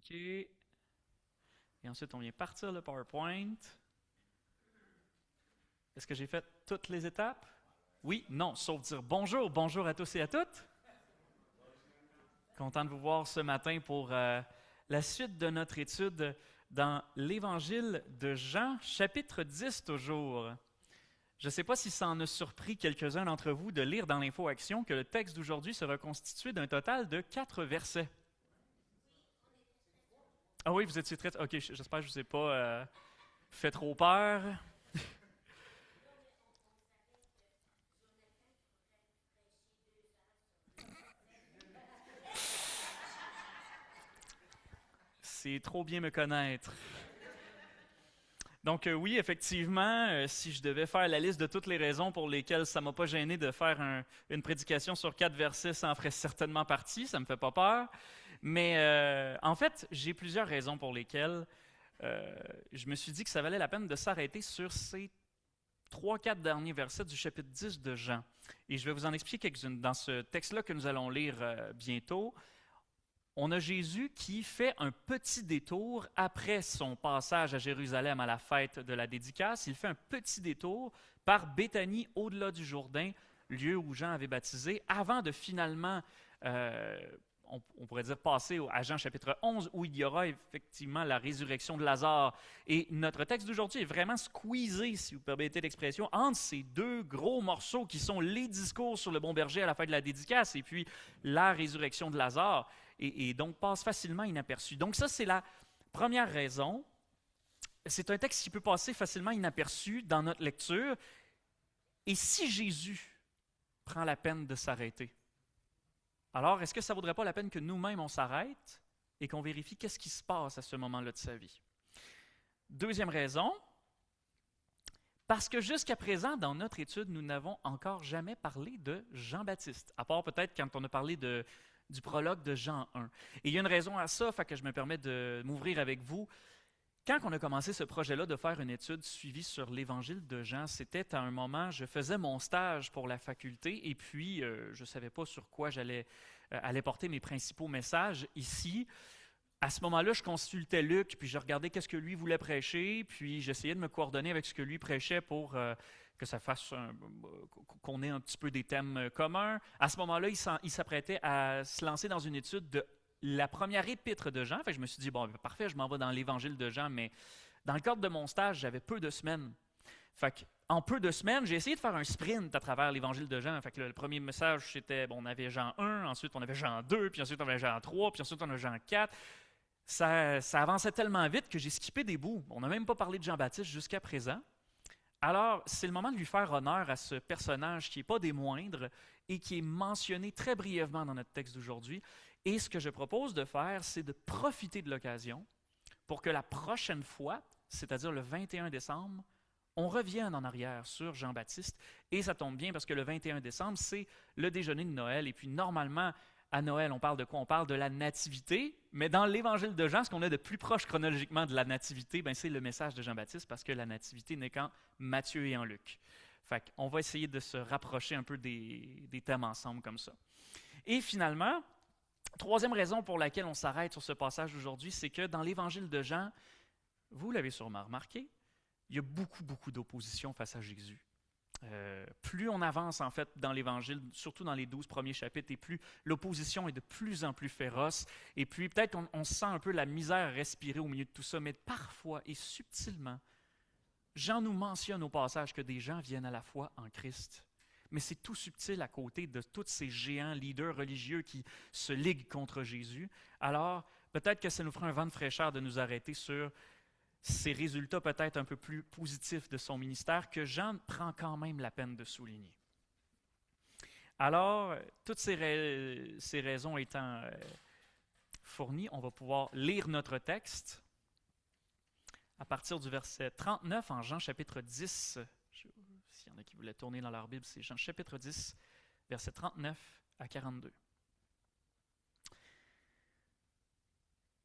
OK. Et ensuite, on vient partir le PowerPoint. Est-ce que j'ai fait toutes les étapes? Oui, non, sauf dire bonjour. Bonjour à tous et à toutes. Content de vous voir ce matin pour la suite de notre étude dans l'Évangile de Jean, chapitre 10 toujours. Je ne sais pas si ça en a surpris quelques-uns d'entre vous de lire dans l'Info-Action que le texte d'aujourd'hui sera constitué d'un total de 4 versets. Ah oui, vous étiez très... OK, j'espère que je ne vous ai pas fait trop peur. C'est trop bien me connaître. Donc oui, effectivement, si je devais faire la liste de toutes les raisons pour lesquelles ça ne m'a pas gêné de faire une prédication sur 4 versets, ça en ferait certainement partie, ça ne me fait pas peur. Mais en fait, j'ai plusieurs raisons pour lesquelles je me suis dit que ça valait la peine de s'arrêter sur ces 3-4 derniers versets du chapitre 10 de Jean. Et je vais vous en expliquer quelques-unes. Dans ce texte-là que nous allons lire bientôt, on a Jésus qui fait un petit détour après son passage à Jérusalem à la fête de la dédicace. Il fait un petit détour par Béthanie, au-delà du Jourdain, lieu où Jean avait baptisé, avant de finalement, on pourrait dire, passer à Jean chapitre 11, où il y aura effectivement la résurrection de Lazare. Et notre texte d'aujourd'hui est vraiment squeezé, si vous permettez l'expression, entre ces deux gros morceaux qui sont les discours sur le bon berger à la fête de la dédicace et puis la résurrection de Lazare. Et donc passe facilement inaperçu. Donc ça, c'est la première raison. C'est un texte qui peut passer facilement inaperçu dans notre lecture. Et si Jésus prend la peine de s'arrêter, alors est-ce que ça ne vaudrait pas la peine que nous-mêmes on s'arrête et qu'on vérifie qu'est-ce qui se passe à ce moment-là de sa vie? Deuxième raison, parce que jusqu'à présent, dans notre étude, nous n'avons encore jamais parlé de Jean-Baptiste, à part peut-être quand on a parlé du prologue de Jean 1. Et il y a une raison à ça, fait que je me permets de m'ouvrir avec vous. Quand on a commencé ce projet-là de faire une étude suivie sur l'Évangile de Jean, c'était à un moment, je faisais mon stage pour la faculté et puis je ne savais pas sur quoi j'allais aller porter mes principaux messages ici. À ce moment-là, je consultais Luc, puis je regardais qu'est-ce que lui voulait prêcher, puis j'essayais de me coordonner avec ce que lui prêchait pour que ça fasse qu'on ait un petit peu des thèmes communs. À ce moment-là, il s'apprêtait à se lancer dans une étude de la première épître de Jean. Fait que je me suis dit, bon, parfait, je m'en vais dans l'Évangile de Jean, mais dans le cadre de mon stage, j'avais peu de semaines. Fait que, en peu de semaines, j'ai essayé de faire un sprint à travers l'Évangile de Jean. Fait que le premier message, c'était, bon, on avait Jean 1, ensuite on avait Jean 2, puis ensuite on avait Jean 3, puis ensuite on avait Jean 4. Ça avançait tellement vite que j'ai skippé des bouts. On n'a même pas parlé de Jean-Baptiste jusqu'à présent. Alors, c'est le moment de lui faire honneur à ce personnage qui n'est pas des moindres et qui est mentionné très brièvement dans notre texte d'aujourd'hui. Et ce que je propose de faire, c'est de profiter de l'occasion pour que la prochaine fois, c'est-à-dire le 21 décembre, on revienne en arrière sur Jean-Baptiste. Et ça tombe bien parce que le 21 décembre, c'est le déjeuner de Noël. Et puis normalement, à Noël, on parle de quoi? On parle de la nativité, mais dans l'Évangile de Jean, ce qu'on a de plus proche chronologiquement de la nativité, c'est le message de Jean-Baptiste, parce que la nativité n'est qu'en Matthieu et en Luc. Fait qu'on va essayer de se rapprocher un peu des thèmes ensemble comme ça. Et finalement, troisième raison pour laquelle on s'arrête sur ce passage aujourd'hui, c'est que dans l'Évangile de Jean, vous l'avez sûrement remarqué, il y a beaucoup d'opposition face à Jésus. Plus on avance en fait dans l'Évangile, surtout dans les 12 premiers chapitres, et plus l'opposition est de plus en plus féroce, et puis peut-être on sent un peu la misère respirer au milieu de tout ça, mais parfois et subtilement, Jean nous mentionne au passage que des gens viennent à la foi en Christ. Mais c'est tout subtil à côté de tous ces géants leaders religieux qui se liguent contre Jésus. Alors, peut-être que ça nous fera un vent de fraîcheur de nous arrêter sur ces résultats peut-être un peu plus positifs de son ministère que Jean prend quand même la peine de souligner. Alors, toutes ces raisons étant fournies, on va pouvoir lire notre texte à partir du verset 39 en Jean chapitre 10. S'il y en a qui voulaient tourner dans leur Bible, c'est Jean chapitre 10, verset 39 à 42.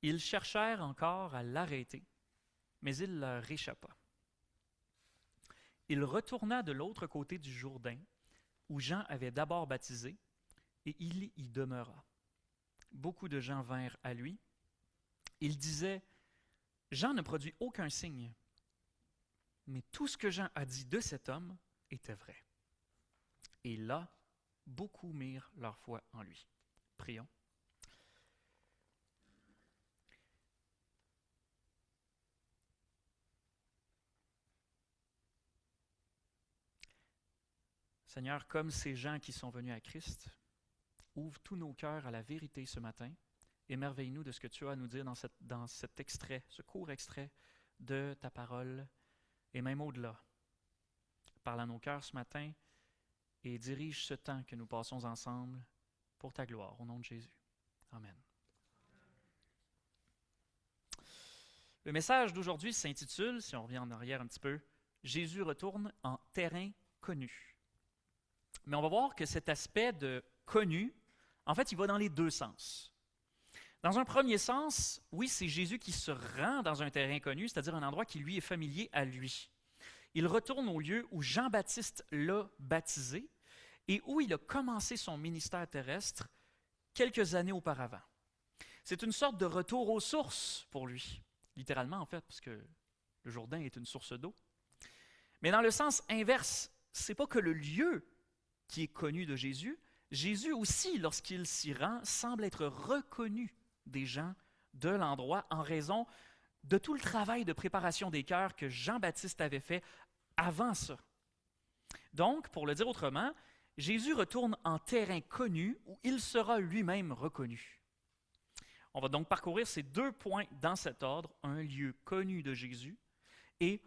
Ils cherchèrent encore à l'arrêter, mais il leur échappa. Il retourna de l'autre côté du Jourdain, où Jean avait d'abord baptisé, et il y demeura. Beaucoup de gens vinrent à lui, Il disait, « Jean ne produit aucun signe, mais tout ce que Jean a dit de cet homme était vrai. » Et là, beaucoup mirent leur foi en lui. Prions. Seigneur, comme ces gens qui sont venus à Christ, ouvre tous nos cœurs à la vérité ce matin. Émerveille-nous de ce que tu as à nous dire dans cet extrait, ce court extrait de ta parole, et même au-delà. Parle à nos cœurs ce matin et dirige ce temps que nous passons ensemble pour ta gloire, au nom de Jésus. Amen. Le message d'aujourd'hui s'intitule, si on revient en arrière un petit peu, « Jésus retourne en terrain connu ». Mais on va voir que cet aspect de connu, en fait, il va dans les deux sens. Dans un premier sens, oui, c'est Jésus qui se rend dans un terrain connu, c'est-à-dire un endroit qui lui est familier à lui. Il retourne au lieu où Jean-Baptiste l'a baptisé et où il a commencé son ministère terrestre quelques années auparavant. C'est une sorte de retour aux sources pour lui, littéralement en fait, parce que le Jourdain est une source d'eau. Mais dans le sens inverse, c'est pas que le lieu qui est connu de Jésus, Jésus aussi, lorsqu'il s'y rend, semble être reconnu des gens de l'endroit en raison de tout le travail de préparation des cœurs que Jean-Baptiste avait fait avant ça. Donc, pour le dire autrement, Jésus retourne en terrain connu où il sera lui-même reconnu. On va donc parcourir ces deux points dans cet ordre, un lieu connu de Jésus et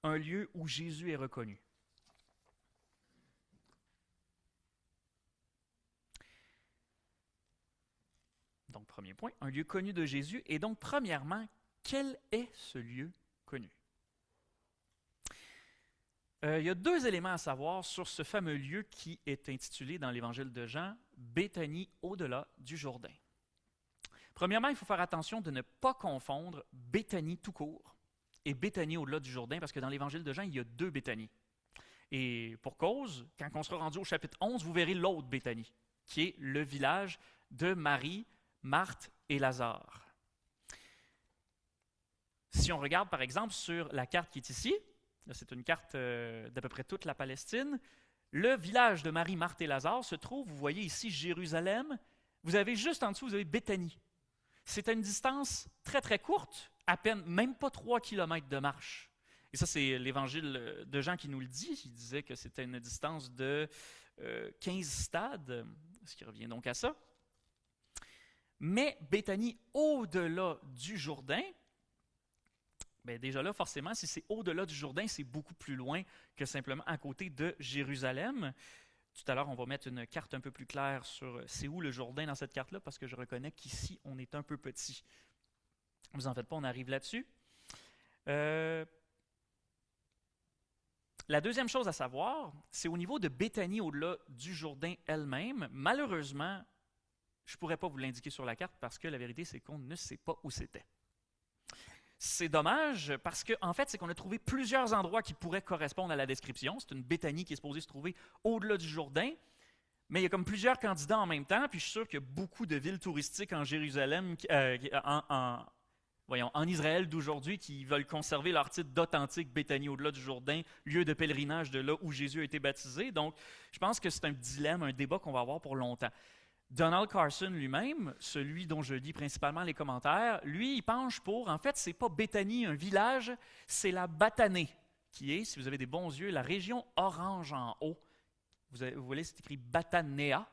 un lieu où Jésus est reconnu. Donc, premier point, un lieu connu de Jésus. Et donc, premièrement, quel est ce lieu connu? Il y a deux éléments à savoir sur ce fameux lieu qui est intitulé dans l'Évangile de Jean, Béthanie au-delà du Jourdain. Premièrement, il faut faire attention de ne pas confondre Béthanie tout court et Béthanie au-delà du Jourdain, parce que dans l'Évangile de Jean, il y a deux Béthanies. Et pour cause, quand on sera rendu au chapitre 11, vous verrez l'autre Béthanie, qui est le village de Marie, Marthe et Lazare. Si on regarde par exemple sur la carte qui est ici, c'est une carte d'à peu près toute la Palestine, le village de Marie, Marthe et Lazare se trouve, vous voyez ici Jérusalem, vous avez juste en dessous, vous avez Béthanie. C'est à une distance très très courte, à peine, même pas 3 kilomètres de marche. Et ça, c'est l'Évangile de Jean qui nous le dit. Il disait que c'était une distance de 15 stades, ce qui revient donc à ça. Mais Béthanie, au-delà du Jourdain, bien déjà là, forcément, si c'est au-delà du Jourdain, c'est beaucoup plus loin que simplement à côté de Jérusalem. Tout à l'heure, on va mettre une carte un peu plus claire sur c'est où le Jourdain dans cette carte-là, parce que je reconnais qu'ici, on est un peu petit. Vous en faites pas, on arrive là-dessus. La deuxième chose à savoir, c'est au niveau de Béthanie, au-delà du Jourdain elle-même. Malheureusement, je ne pourrais pas vous l'indiquer sur la carte parce que la vérité, c'est qu'on ne sait pas où c'était. C'est dommage parce qu'en fait, c'est qu'on a trouvé plusieurs endroits qui pourraient correspondre à la description. C'est une Béthanie qui est supposée se trouver au-delà du Jourdain, mais il y a comme plusieurs candidats en même temps, puis je suis sûr qu'il y a beaucoup de villes touristiques en Jérusalem, en Israël d'aujourd'hui qui veulent conserver leur titre d'authentique Béthanie au-delà du Jourdain, lieu de pèlerinage de là où Jésus a été baptisé. Donc, je pense que c'est un dilemme, un débat qu'on va avoir pour longtemps. Donald Carson lui-même, celui dont je lis principalement les commentaires, lui, il penche pour, en fait, c'est pas Béthanie, un village, c'est la Batanée, qui est, si vous avez des bons yeux, la région orange en haut. Vous voyez, c'est écrit Batanéa.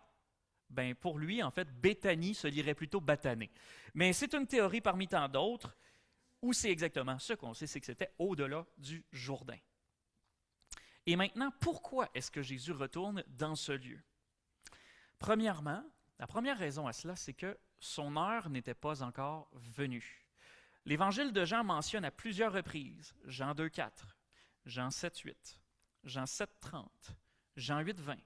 Ben, pour lui, en fait, Béthanie se lirait plutôt Batanée. Mais c'est une théorie parmi tant d'autres, où c'est exactement ce qu'on sait, c'est que c'était au-delà du Jourdain. Et maintenant, pourquoi est-ce que Jésus retourne dans ce lieu? Premièrement, la première raison à cela, c'est que son heure n'était pas encore venue. L'Évangile de Jean mentionne à plusieurs reprises, Jean 2,4, Jean 7,8, Jean 7,30, Jean 8,20,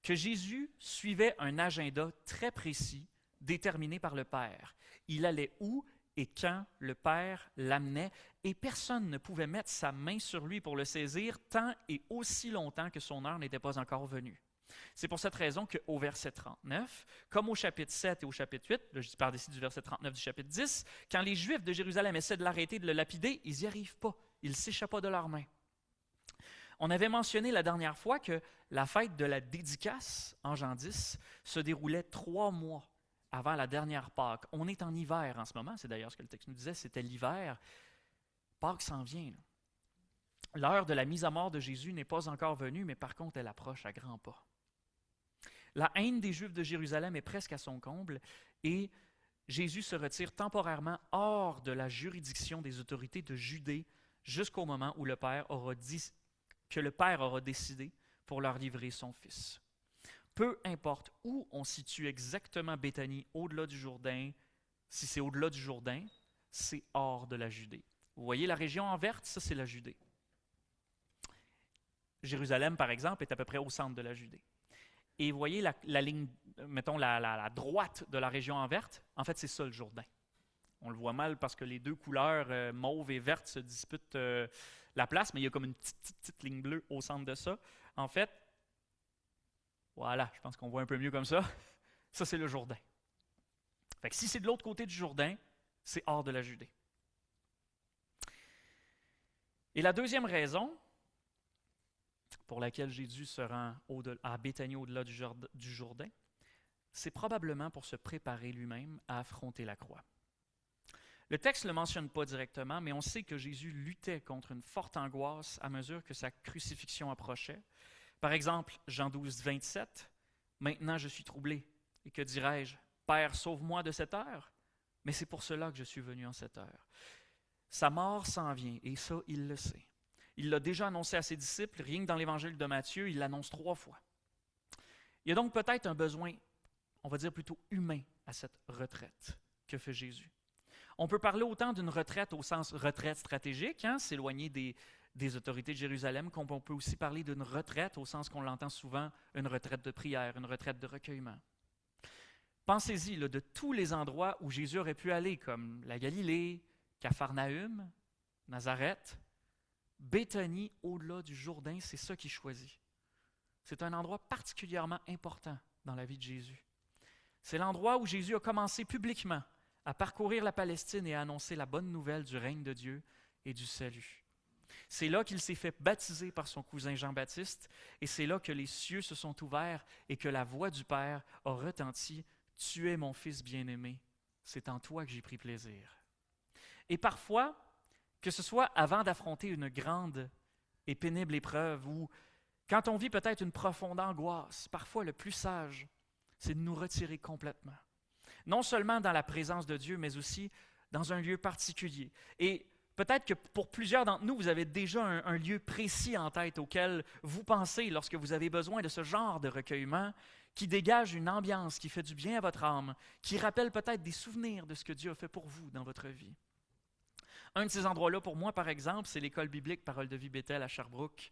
que Jésus suivait un agenda très précis déterminé par le Père. Il allait où et quand le Père l'amenait, et personne ne pouvait mettre sa main sur lui pour le saisir tant et aussi longtemps que son heure n'était pas encore venue. C'est pour cette raison qu'au verset 39, comme au chapitre 7 et au chapitre 8, là je parle ici du verset 39 du chapitre 10, quand les Juifs de Jérusalem essaient de l'arrêter, de le lapider, ils n'y arrivent pas. Il ne s'échappe pas de leurs mains. On avait mentionné la dernière fois que la fête de la dédicace, en Jean 10, se déroulait 3 mois avant la dernière Pâques. On est en hiver en ce moment, c'est d'ailleurs ce que le texte nous disait, c'était l'hiver. Pâques s'en vient. L'heure de la mise à mort de Jésus n'est pas encore venue, mais par contre, elle approche à grands pas. La haine des Juifs de Jérusalem est presque à son comble et Jésus se retire temporairement hors de la juridiction des autorités de Judée jusqu'au moment où le Père aura décidé pour leur livrer son Fils. Peu importe où on situe exactement Béthanie au-delà du Jourdain, si c'est au-delà du Jourdain, c'est hors de la Judée. Vous voyez la région en verte, ça c'est la Judée. Jérusalem, par exemple, est à peu près au centre de la Judée. Et vous voyez la ligne, mettons la droite de la région en verte, en fait c'est ça le Jourdain. On le voit mal parce que les deux couleurs mauve et verte se disputent la place, mais il y a comme une petite ligne bleue au centre de ça. En fait, voilà, je pense qu'on voit un peu mieux comme ça. Ça, c'est le Jourdain. Fait que si c'est de l'autre côté du Jourdain, c'est hors de la Judée. Et la deuxième raison pour laquelle Jésus se rend à Béthanie au-delà du Jourdain, c'est probablement pour se préparer lui-même à affronter la croix. Le texte ne le mentionne pas directement, mais on sait que Jésus luttait contre une forte angoisse à mesure que sa crucifixion approchait. Par exemple, Jean 12, 27, « Maintenant je suis troublé, et que dirais-je? Père, sauve-moi de cette heure. Mais c'est pour cela que je suis venu en cette heure. » Sa mort s'en vient, et ça, il le sait. Il l'a déjà annoncé à ses disciples, rien que dans l'évangile de Matthieu, il l'annonce 3 fois. Il y a donc peut-être un besoin, on va dire plutôt humain, à cette retraite que fait Jésus. On peut parler autant d'une retraite au sens retraite stratégique, s'éloigner des autorités de Jérusalem, qu'on peut aussi parler d'une retraite au sens qu'on l'entend souvent, une retraite de prière, une retraite de recueillement. Pensez-y de tous les endroits où Jésus aurait pu aller, comme la Galilée, Capharnaüm, Nazareth, Béthanie, au-delà du Jourdain, c'est ça qu'il choisit. C'est un endroit particulièrement important dans la vie de Jésus. C'est l'endroit où Jésus a commencé publiquement à parcourir la Palestine et à annoncer la bonne nouvelle du règne de Dieu et du salut. C'est là qu'il s'est fait baptiser par son cousin Jean-Baptiste et c'est là que les cieux se sont ouverts et que la voix du Père a retenti « Tu es mon Fils bien-aimé, c'est en toi que j'ai pris plaisir. » Et parfois, que ce soit avant d'affronter une grande et pénible épreuve ou quand on vit peut-être une profonde angoisse, parfois le plus sage, c'est de nous retirer complètement. Non seulement dans la présence de Dieu, mais aussi dans un lieu particulier. Et peut-être que pour plusieurs d'entre nous, vous avez déjà un lieu précis en tête auquel vous pensez lorsque vous avez besoin de ce genre de recueillement qui dégage une ambiance qui fait du bien à votre âme, qui rappelle peut-être des souvenirs de ce que Dieu a fait pour vous dans votre vie. Un de ces endroits-là, pour moi, par exemple, c'est l'école biblique Parole de vie Bethel à Sherbrooke.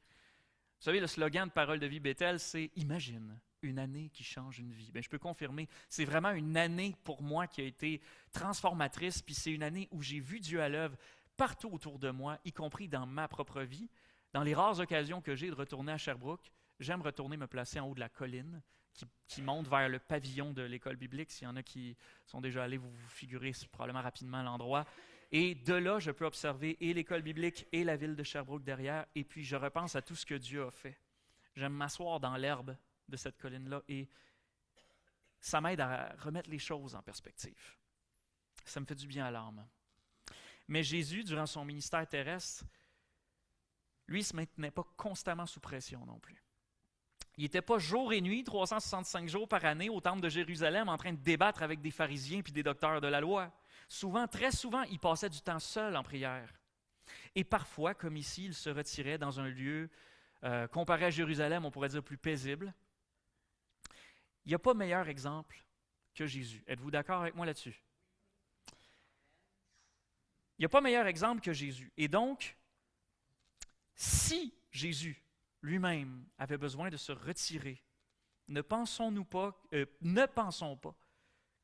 Vous savez, le slogan de Parole de vie Bethel, c'est « Imagine une année qui change une vie ». Bien, je peux confirmer, c'est vraiment une année pour moi qui a été transformatrice, puis c'est une année où j'ai vu Dieu à l'œuvre partout autour de moi, y compris dans ma propre vie. Dans les rares occasions que j'ai de retourner à Sherbrooke, j'aime retourner me placer en haut de la colline qui monte vers le pavillon de l'école biblique. S'il y en a qui sont déjà allés, vous figurez probablement rapidement l'endroit. Et de là, je peux observer et l'école biblique et la ville de Sherbrooke derrière, et puis je repense à tout ce que Dieu a fait. J'aime m'asseoir dans l'herbe de cette colline-là et ça m'aide à remettre les choses en perspective. Ça me fait du bien à l'âme. Mais Jésus, durant son ministère terrestre, lui, ne se maintenait pas constamment sous pression non plus. Il n'était pas jour et nuit, 365 jours par année, au temple de Jérusalem, en train de débattre avec des pharisiens puis des docteurs de la loi. Souvent, très souvent, il passait du temps seul en prière. Et parfois, comme ici, il se retirait dans un lieu, comparé à Jérusalem, on pourrait dire plus paisible. Il n'y a pas meilleur exemple que Jésus. Êtes-vous d'accord avec moi là-dessus? Il n'y a pas meilleur exemple que Jésus. Et donc, si Jésus lui-même avait besoin de se retirer, ne pensons pas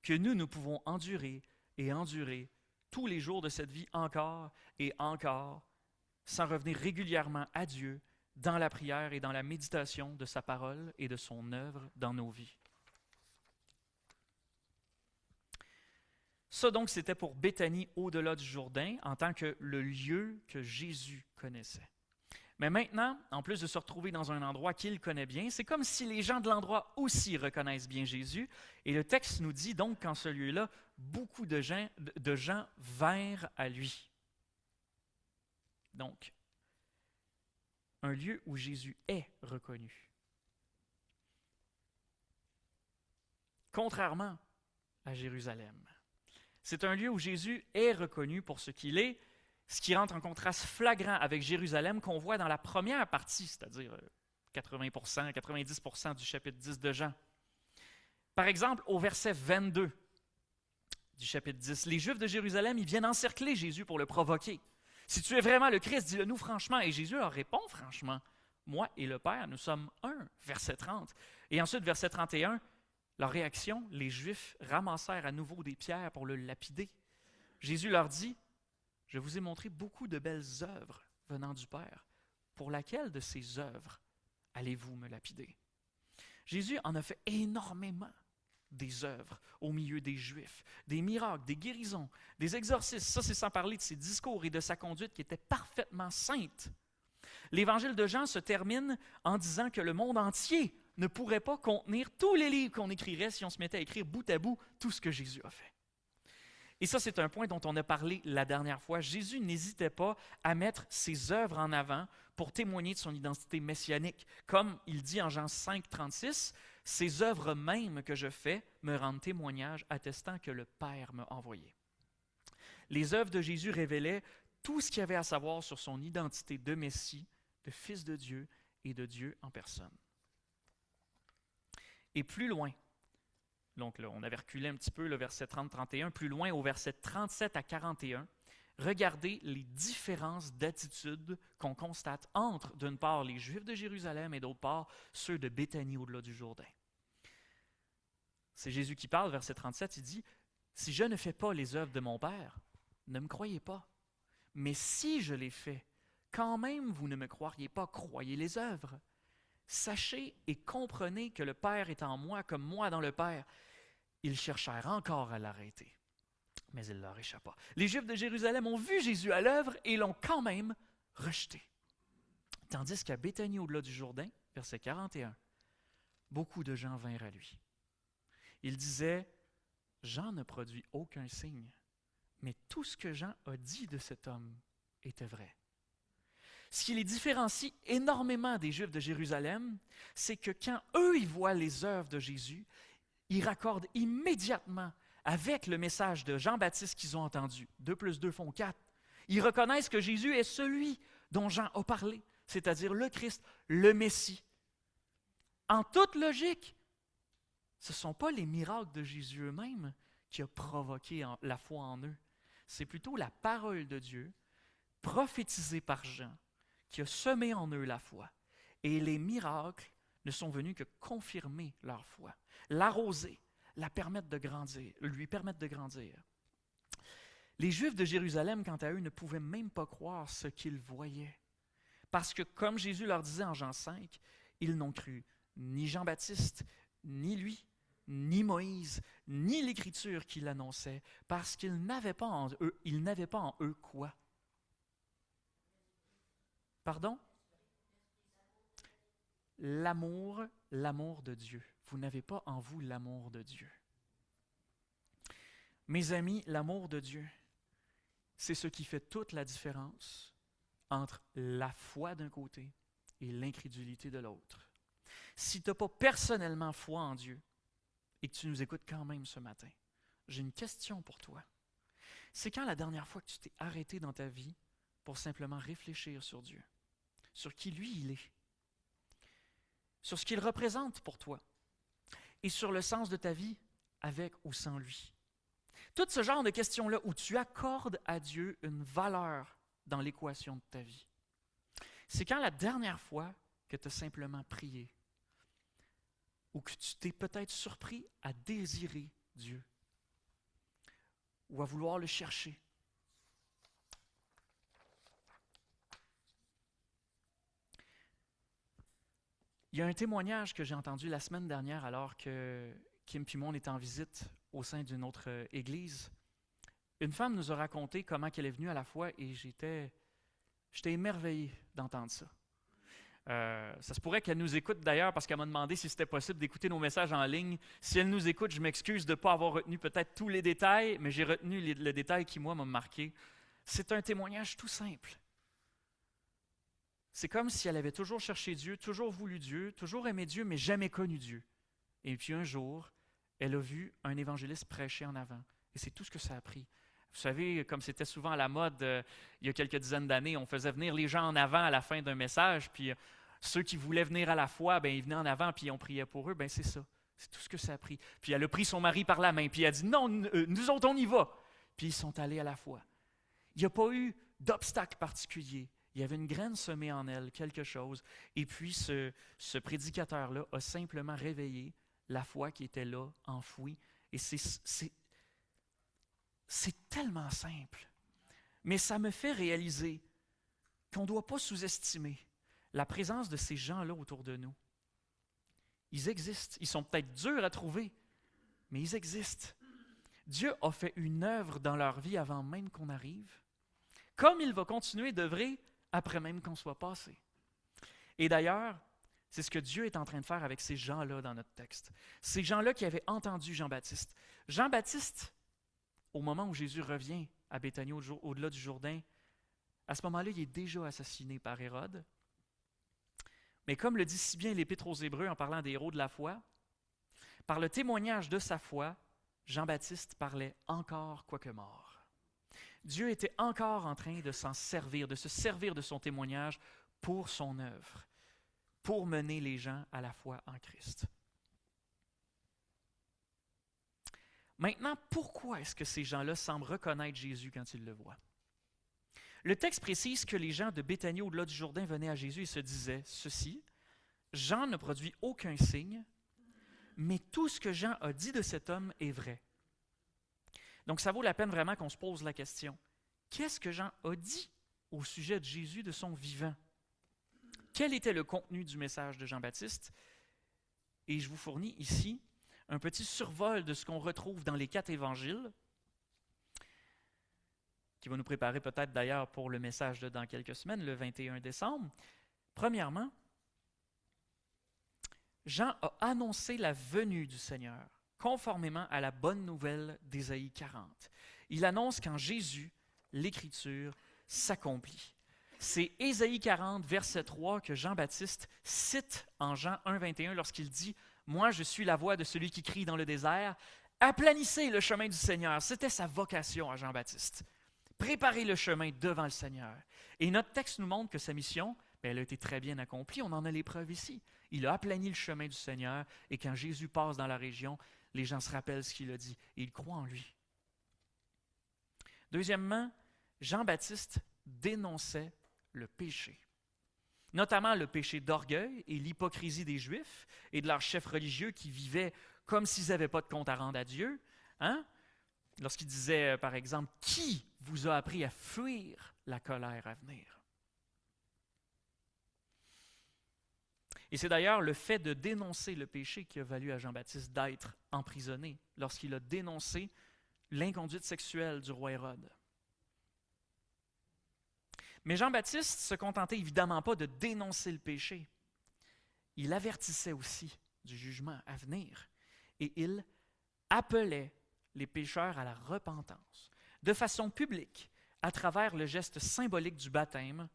que nous pouvons endurer et endurer tous les jours de cette vie encore et encore, sans revenir régulièrement à Dieu dans la prière et dans la méditation de sa parole et de son œuvre dans nos vies. Ça donc, c'était pour Béthanie au-delà du Jourdain, en tant que le lieu que Jésus connaissait. Mais maintenant, en plus de se retrouver dans un endroit qu'il connaît bien, c'est comme si les gens de l'endroit aussi reconnaissent bien Jésus. Et le texte nous dit donc qu'en ce lieu-là, beaucoup de gens vinrent à lui. Donc, un lieu où Jésus est reconnu. Contrairement à Jérusalem. C'est un lieu où Jésus est reconnu pour ce qu'il est, ce qui rentre en contraste flagrant avec Jérusalem qu'on voit dans la première partie, c'est-à-dire 80%, 90% du chapitre 10 de Jean. Par exemple, au verset 22 du chapitre 10, les Juifs de Jérusalem, ils viennent encercler Jésus pour le provoquer. « Si tu es vraiment le Christ, dis-le-nous franchement. » Et Jésus leur répond franchement, « Moi et le Père, nous sommes un. » Verset 30. Et ensuite, verset 31, leur réaction, les Juifs ramassèrent à nouveau des pierres pour le lapider. Jésus leur dit, « Je vous ai montré beaucoup de belles œuvres venant du Père. Pour laquelle de ces œuvres allez-vous me lapider? » Jésus en a fait énormément des œuvres au milieu des Juifs, des miracles, des guérisons, des exorcismes. Ça, c'est sans parler de ses discours et de sa conduite qui était parfaitement sainte. L'Évangile de Jean se termine en disant que le monde entier ne pourrait pas contenir tous les livres qu'on écrirait si on se mettait à écrire bout à bout tout ce que Jésus a fait. Et ça, c'est un point dont on a parlé la dernière fois. Jésus n'hésitait pas à mettre ses œuvres en avant pour témoigner de son identité messianique. Comme il dit en Jean 5, 36, « Ces œuvres mêmes que je fais me rendent témoignage attestant que le Père m'a envoyé. » Les œuvres de Jésus révélaient tout ce qu'il y avait à savoir sur son identité de Messie, de Fils de Dieu et de Dieu en personne. Et plus loin, donc là, on avait reculé un petit peu le verset 30-31, plus loin au verset 37 à 41, regardez les différences d'attitude qu'on constate entre, d'une part, les Juifs de Jérusalem et d'autre part, ceux de Béthanie au-delà du Jourdain. C'est Jésus qui parle, verset 37, il dit, « Si je ne fais pas les œuvres de mon Père, ne me croyez pas. Mais si je les fais, quand même vous ne me croiriez pas, croyez les œuvres. Sachez et comprenez que le Père est en moi comme moi dans le Père. » Ils cherchèrent encore à l'arrêter, mais il leur échappa. Les Juifs de Jérusalem ont vu Jésus à l'œuvre et l'ont quand même rejeté. Tandis qu'à Béthanie au-delà du Jourdain, verset 41, beaucoup de gens vinrent à lui. Ils disaient, « Jean ne produit aucun signe, mais tout ce que Jean a dit de cet homme était vrai. » Ce qui les différencie énormément des Juifs de Jérusalem, c'est que quand eux, ils voient les œuvres de Jésus, ils raccordent immédiatement avec le message de Jean-Baptiste qu'ils ont entendu. 2 plus 2 font 4. Ils reconnaissent que Jésus est celui dont Jean a parlé, c'est-à-dire le Christ, le Messie. En toute logique, ce ne sont pas les miracles de Jésus eux-mêmes qui ont provoqué la foi en eux. C'est plutôt la parole de Dieu, prophétisée par Jean, qui a semé en eux la foi. Et les miracles ne sont venus que confirmer leur foi, l'arroser, lui permettre de grandir. Les Juifs de Jérusalem, quant à eux, ne pouvaient même pas croire ce qu'ils voyaient. Parce que, comme Jésus leur disait en Jean 5, ils n'ont cru ni Jean-Baptiste, ni lui, ni Moïse, ni l'Écriture qui l'annonçait, parce qu'ils n'avaient pas en eux quoi? Pardon? L'amour de Dieu. Vous n'avez pas en vous l'amour de Dieu. Mes amis, l'amour de Dieu, c'est ce qui fait toute la différence entre la foi d'un côté et l'incrédulité de l'autre. Si tu n'as pas personnellement foi en Dieu et que tu nous écoutes quand même ce matin, j'ai une question pour toi. C'est quand la dernière fois que tu t'es arrêté dans ta vie pour simplement réfléchir sur Dieu, sur qui lui il est, sur ce qu'il représente pour toi et sur le sens de ta vie avec ou sans lui. Tout ce genre de questions-là où tu accordes à Dieu une valeur dans l'équation de ta vie. C'est quand la dernière fois que tu as simplement prié ou que tu t'es peut-être surpris à désirer Dieu ou à vouloir le chercher. Il y a un témoignage que j'ai entendu la semaine dernière alors que Kim et moi on était en visite au sein d'une autre église. Une femme nous a raconté comment elle est venue à la foi et j'étais émerveillé d'entendre ça. Ça se pourrait qu'elle nous écoute d'ailleurs parce qu'elle m'a demandé si c'était possible d'écouter nos messages en ligne. Si elle nous écoute, je m'excuse de ne pas avoir retenu peut-être tous les détails, mais j'ai retenu le détail qui, moi, m'a marqué. C'est un témoignage tout simple. C'est comme si elle avait toujours cherché Dieu, toujours voulu Dieu, toujours aimé Dieu, mais jamais connu Dieu. Et puis un jour, elle a vu un évangéliste prêcher en avant. Et c'est tout ce que ça a pris. Vous savez, comme c'était souvent à la mode, il y a quelques dizaines d'années, on faisait venir les gens en avant à la fin d'un message, puis ceux qui voulaient venir à la foi, ben, ils venaient en avant, puis on priait pour eux. Ben, c'est ça. C'est tout ce que ça a pris. Puis elle a pris son mari par la main, puis elle a dit « Non, nous autres, on y va. » Puis ils sont allés à la foi. Il n'y a pas eu d'obstacle particulier. Il y avait une graine semée en elle, quelque chose. Et puis ce prédicateur-là a simplement réveillé la foi qui était là, enfouie. Et c'est tellement simple. Mais ça me fait réaliser qu'on ne doit pas sous-estimer la présence de ces gens-là autour de nous. Ils existent. Ils sont peut-être durs à trouver, mais ils existent. Dieu a fait une œuvre dans leur vie avant même qu'on arrive, comme il va continuer d'œuvrer après même qu'on soit passé. Et d'ailleurs, c'est ce que Dieu est en train de faire avec ces gens-là dans notre texte. Ces gens-là qui avaient entendu Jean-Baptiste. Jean-Baptiste, au moment où Jésus revient à Béthanie, au-delà du Jourdain, à ce moment-là, il est déjà assassiné par Hérode. Mais comme le dit si bien l'Épître aux Hébreux en parlant des héros de la foi, par le témoignage de sa foi, Jean-Baptiste parlait encore quoique mort. Dieu était encore en train de s'en servir, de se servir de son témoignage pour son œuvre, pour mener les gens à la foi en Christ. Maintenant, pourquoi est-ce que ces gens-là semblent reconnaître Jésus quand ils le voient? Le texte précise que les gens de Béthanie au-delà du Jourdain venaient à Jésus et se disaient ceci, « Jean ne produit aucun signe, mais tout ce que Jean a dit de cet homme est vrai. » Donc ça vaut la peine vraiment qu'on se pose la question, qu'est-ce que Jean a dit au sujet de Jésus de son vivant? Quel était le contenu du message de Jean-Baptiste? Et je vous fournis ici un petit survol de ce qu'on retrouve dans les 4 évangiles, qui va nous préparer peut-être d'ailleurs pour le message de dans quelques semaines, le 21 décembre. Premièrement, Jean a annoncé la venue du Seigneur, conformément à la bonne nouvelle d'Ésaïe 40. Il annonce qu'en Jésus, l'Écriture s'accomplit. C'est Ésaïe 40, verset 3, que Jean-Baptiste cite en Jean 1, 21, lorsqu'il dit « Moi, je suis la voix de celui qui crie dans le désert. Aplanissez le chemin du Seigneur. » C'était sa vocation à Jean-Baptiste. Préparer le chemin devant le Seigneur. Et notre texte nous montre que sa mission, elle a été très bien accomplie. On en a les preuves ici. Il a aplani le chemin du Seigneur et quand Jésus passe dans la région, les gens se rappellent ce qu'il a dit et ils croient en lui. Deuxièmement, Jean-Baptiste dénonçait le péché, notamment le péché d'orgueil et l'hypocrisie des Juifs et de leurs chefs religieux qui vivaient comme s'ils n'avaient pas de compte à rendre à Dieu. Lorsqu'il disait, par exemple, « Qui vous a appris à fuir la colère à venir? » Et c'est d'ailleurs le fait de dénoncer le péché qui a valu à Jean-Baptiste d'être emprisonné lorsqu'il a dénoncé l'inconduite sexuelle du roi Hérode. Mais Jean-Baptiste ne se contentait évidemment pas de dénoncer le péché. Il avertissait aussi du jugement à venir et il appelait les pécheurs à la repentance, de façon publique, à travers le geste symbolique du baptême,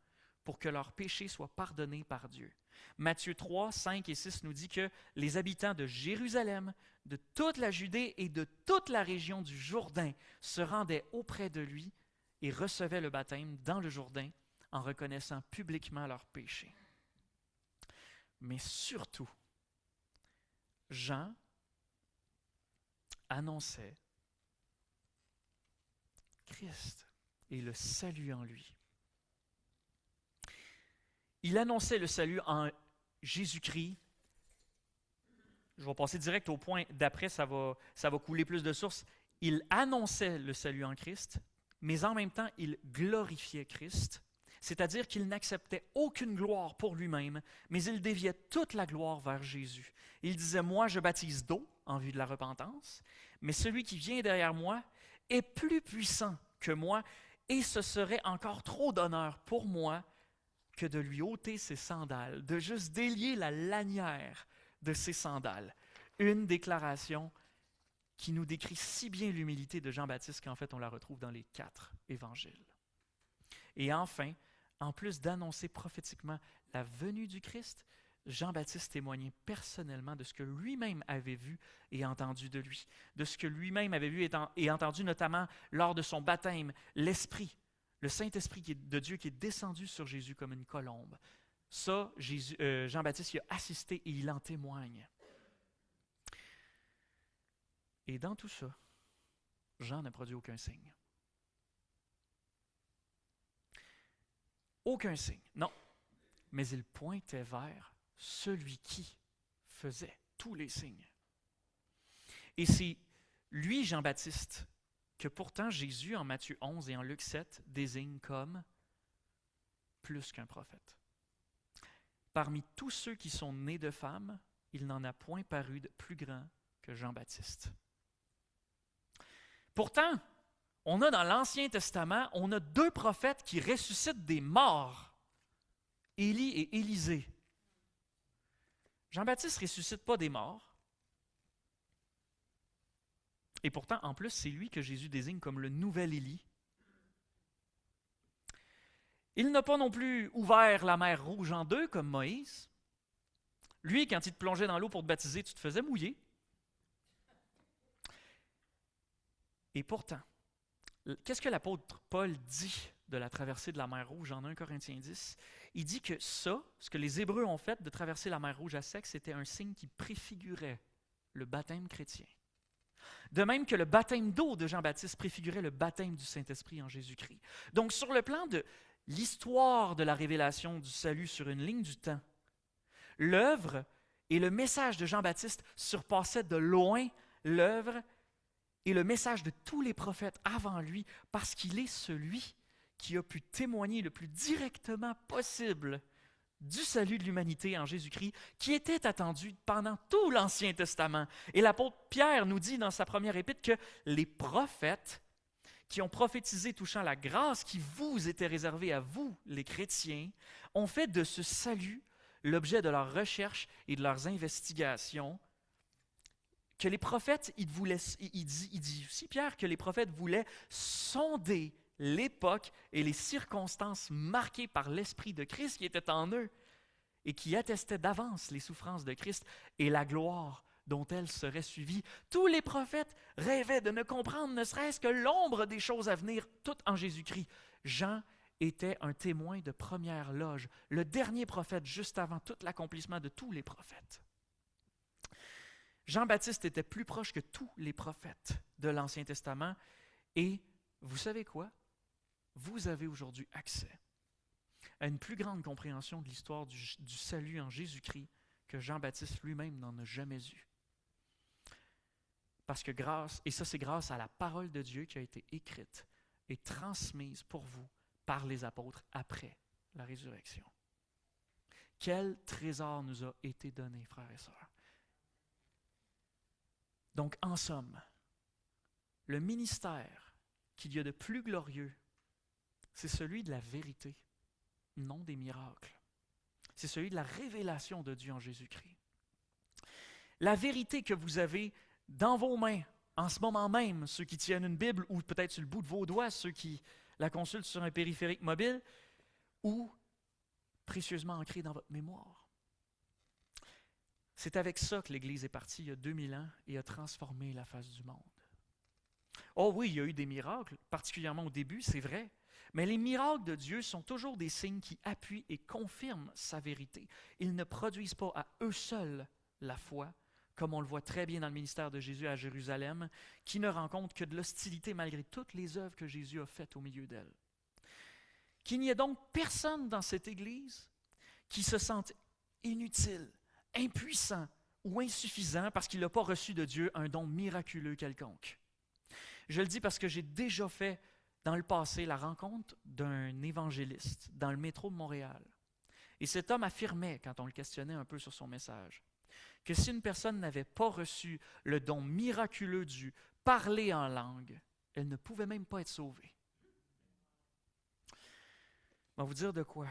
pour que leurs péchés soient pardonnés par Dieu. Matthieu 3, 5 et 6 nous dit que les habitants de Jérusalem, de toute la Judée et de toute la région du Jourdain se rendaient auprès de lui et recevaient le baptême dans le Jourdain en reconnaissant publiquement leurs péchés. Mais surtout, Jean annonçait Christ et le salut en lui. Il annonçait le salut en Jésus-Christ. Je vais passer direct au point d'après, ça va couler plus de sources. Il annonçait le salut en Christ, mais en même temps, il glorifiait Christ. c'est-à-dire qu'il n'acceptait aucune gloire pour lui-même, mais il déviait toute la gloire vers Jésus. Il disait, moi je baptise d'eau en vue de la repentance, mais celui qui vient derrière moi est plus puissant que moi, et ce serait encore trop d'honneur pour moi que de lui ôter ses sandales, de juste délier la lanière de ses sandales. Une déclaration qui nous décrit si bien l'humilité de Jean-Baptiste qu'en fait on la retrouve dans les 4 évangiles. Et enfin, en plus d'annoncer prophétiquement la venue du Christ, Jean-Baptiste témoignait personnellement de ce que lui-même avait vu et entendu de lui, de ce que lui-même avait vu et entendu notamment lors de son baptême, l'Esprit, le Saint-Esprit de Dieu qui est descendu sur Jésus comme une colombe. Ça, Jean-Baptiste y a assisté et il en témoigne. Et dans tout ça, Jean n'a produit aucun signe. Aucun signe, non. Mais il pointait vers celui qui faisait tous les signes. Et c'est lui, Jean-Baptiste, que pourtant Jésus, en Matthieu 11 et en Luc 7, désigne comme plus qu'un prophète. Parmi tous ceux qui sont nés de femmes, il n'en a point paru de plus grand que Jean-Baptiste. Pourtant, on a dans l'Ancien Testament, on a 2 prophètes qui ressuscitent des morts, Élie et Élisée. Jean-Baptiste ne ressuscite pas des morts. Et pourtant, en plus, c'est lui que Jésus désigne comme le nouvel Élie. Il n'a pas non plus ouvert la mer Rouge en 2 comme Moïse. Lui, quand il te plongeait dans l'eau pour te baptiser, tu te faisais mouiller. Et pourtant, qu'est-ce que l'apôtre Paul dit de la traversée de la mer Rouge en 1 Corinthiens 10? Il dit que ça, ce que les Hébreux ont fait de traverser la mer Rouge à sec, c'était un signe qui préfigurait le baptême chrétien. De même que le baptême d'eau de Jean-Baptiste préfigurait le baptême du Saint-Esprit en Jésus-Christ. Donc, sur le plan de l'histoire de la révélation du salut sur une ligne du temps, l'œuvre et le message de Jean-Baptiste surpassaient de loin l'œuvre et le message de tous les prophètes avant lui, parce qu'il est celui qui a pu témoigner le plus directement possible du salut de l'humanité en Jésus-Christ, qui était attendu pendant tout l'Ancien Testament. Et l'apôtre Pierre nous dit dans sa première épître que les prophètes qui ont prophétisé touchant la grâce qui vous était réservée à vous, les chrétiens, ont fait de ce salut l'objet de leurs recherches et de leurs investigations, que les prophètes, il dit aussi Pierre que les prophètes voulaient sonder l'époque et les circonstances marquées par l'Esprit de Christ qui était en eux et qui attestaient d'avance les souffrances de Christ et la gloire dont elles seraient suivies. Tous les prophètes rêvaient de ne comprendre ne serait-ce que l'ombre des choses à venir, tout en Jésus-Christ. Jean était un témoin de première loge, le dernier prophète juste avant tout l'accomplissement de tous les prophètes. Jean-Baptiste était plus proche que tous les prophètes de l'Ancien Testament et vous savez quoi? Vous avez aujourd'hui accès à une plus grande compréhension de l'histoire du salut en Jésus-Christ que Jean-Baptiste lui-même n'en a jamais eu. Parce que c'est grâce à la parole de Dieu qui a été écrite et transmise pour vous par les apôtres après la résurrection. Quel trésor nous a été donné, frères et sœurs. Donc, en somme, le ministère qu'il y a de plus glorieux, c'est celui de la vérité, non des miracles. C'est celui de la révélation de Dieu en Jésus-Christ. La vérité que vous avez dans vos mains, en ce moment même, ceux qui tiennent une Bible, ou peut-être sur le bout de vos doigts, ceux qui la consultent sur un périphérique mobile, ou précieusement ancrée dans votre mémoire. C'est avec ça que l'Église est partie il y a 2000 ans et a transformé la face du monde. Oh oui, il y a eu des miracles, particulièrement au début, c'est vrai, mais les miracles de Dieu sont toujours des signes qui appuient et confirment sa vérité. Ils ne produisent pas à eux seuls la foi, comme on le voit très bien dans le ministère de Jésus à Jérusalem, qui ne rencontre que de l'hostilité malgré toutes les œuvres que Jésus a faites au milieu d'elle. Qu'il n'y ait donc personne dans cette Église qui se sente inutile, impuissant ou insuffisant parce qu'il n'a pas reçu de Dieu un don miraculeux quelconque. Je le dis parce que j'ai déjà fait dans le passé la rencontre d'un évangéliste dans le métro de Montréal. Et cet homme affirmait, quand on le questionnait un peu sur son message, que si une personne n'avait pas reçu le don miraculeux du parler en langue, elle ne pouvait même pas être sauvée. Je vais vous dire de quoi.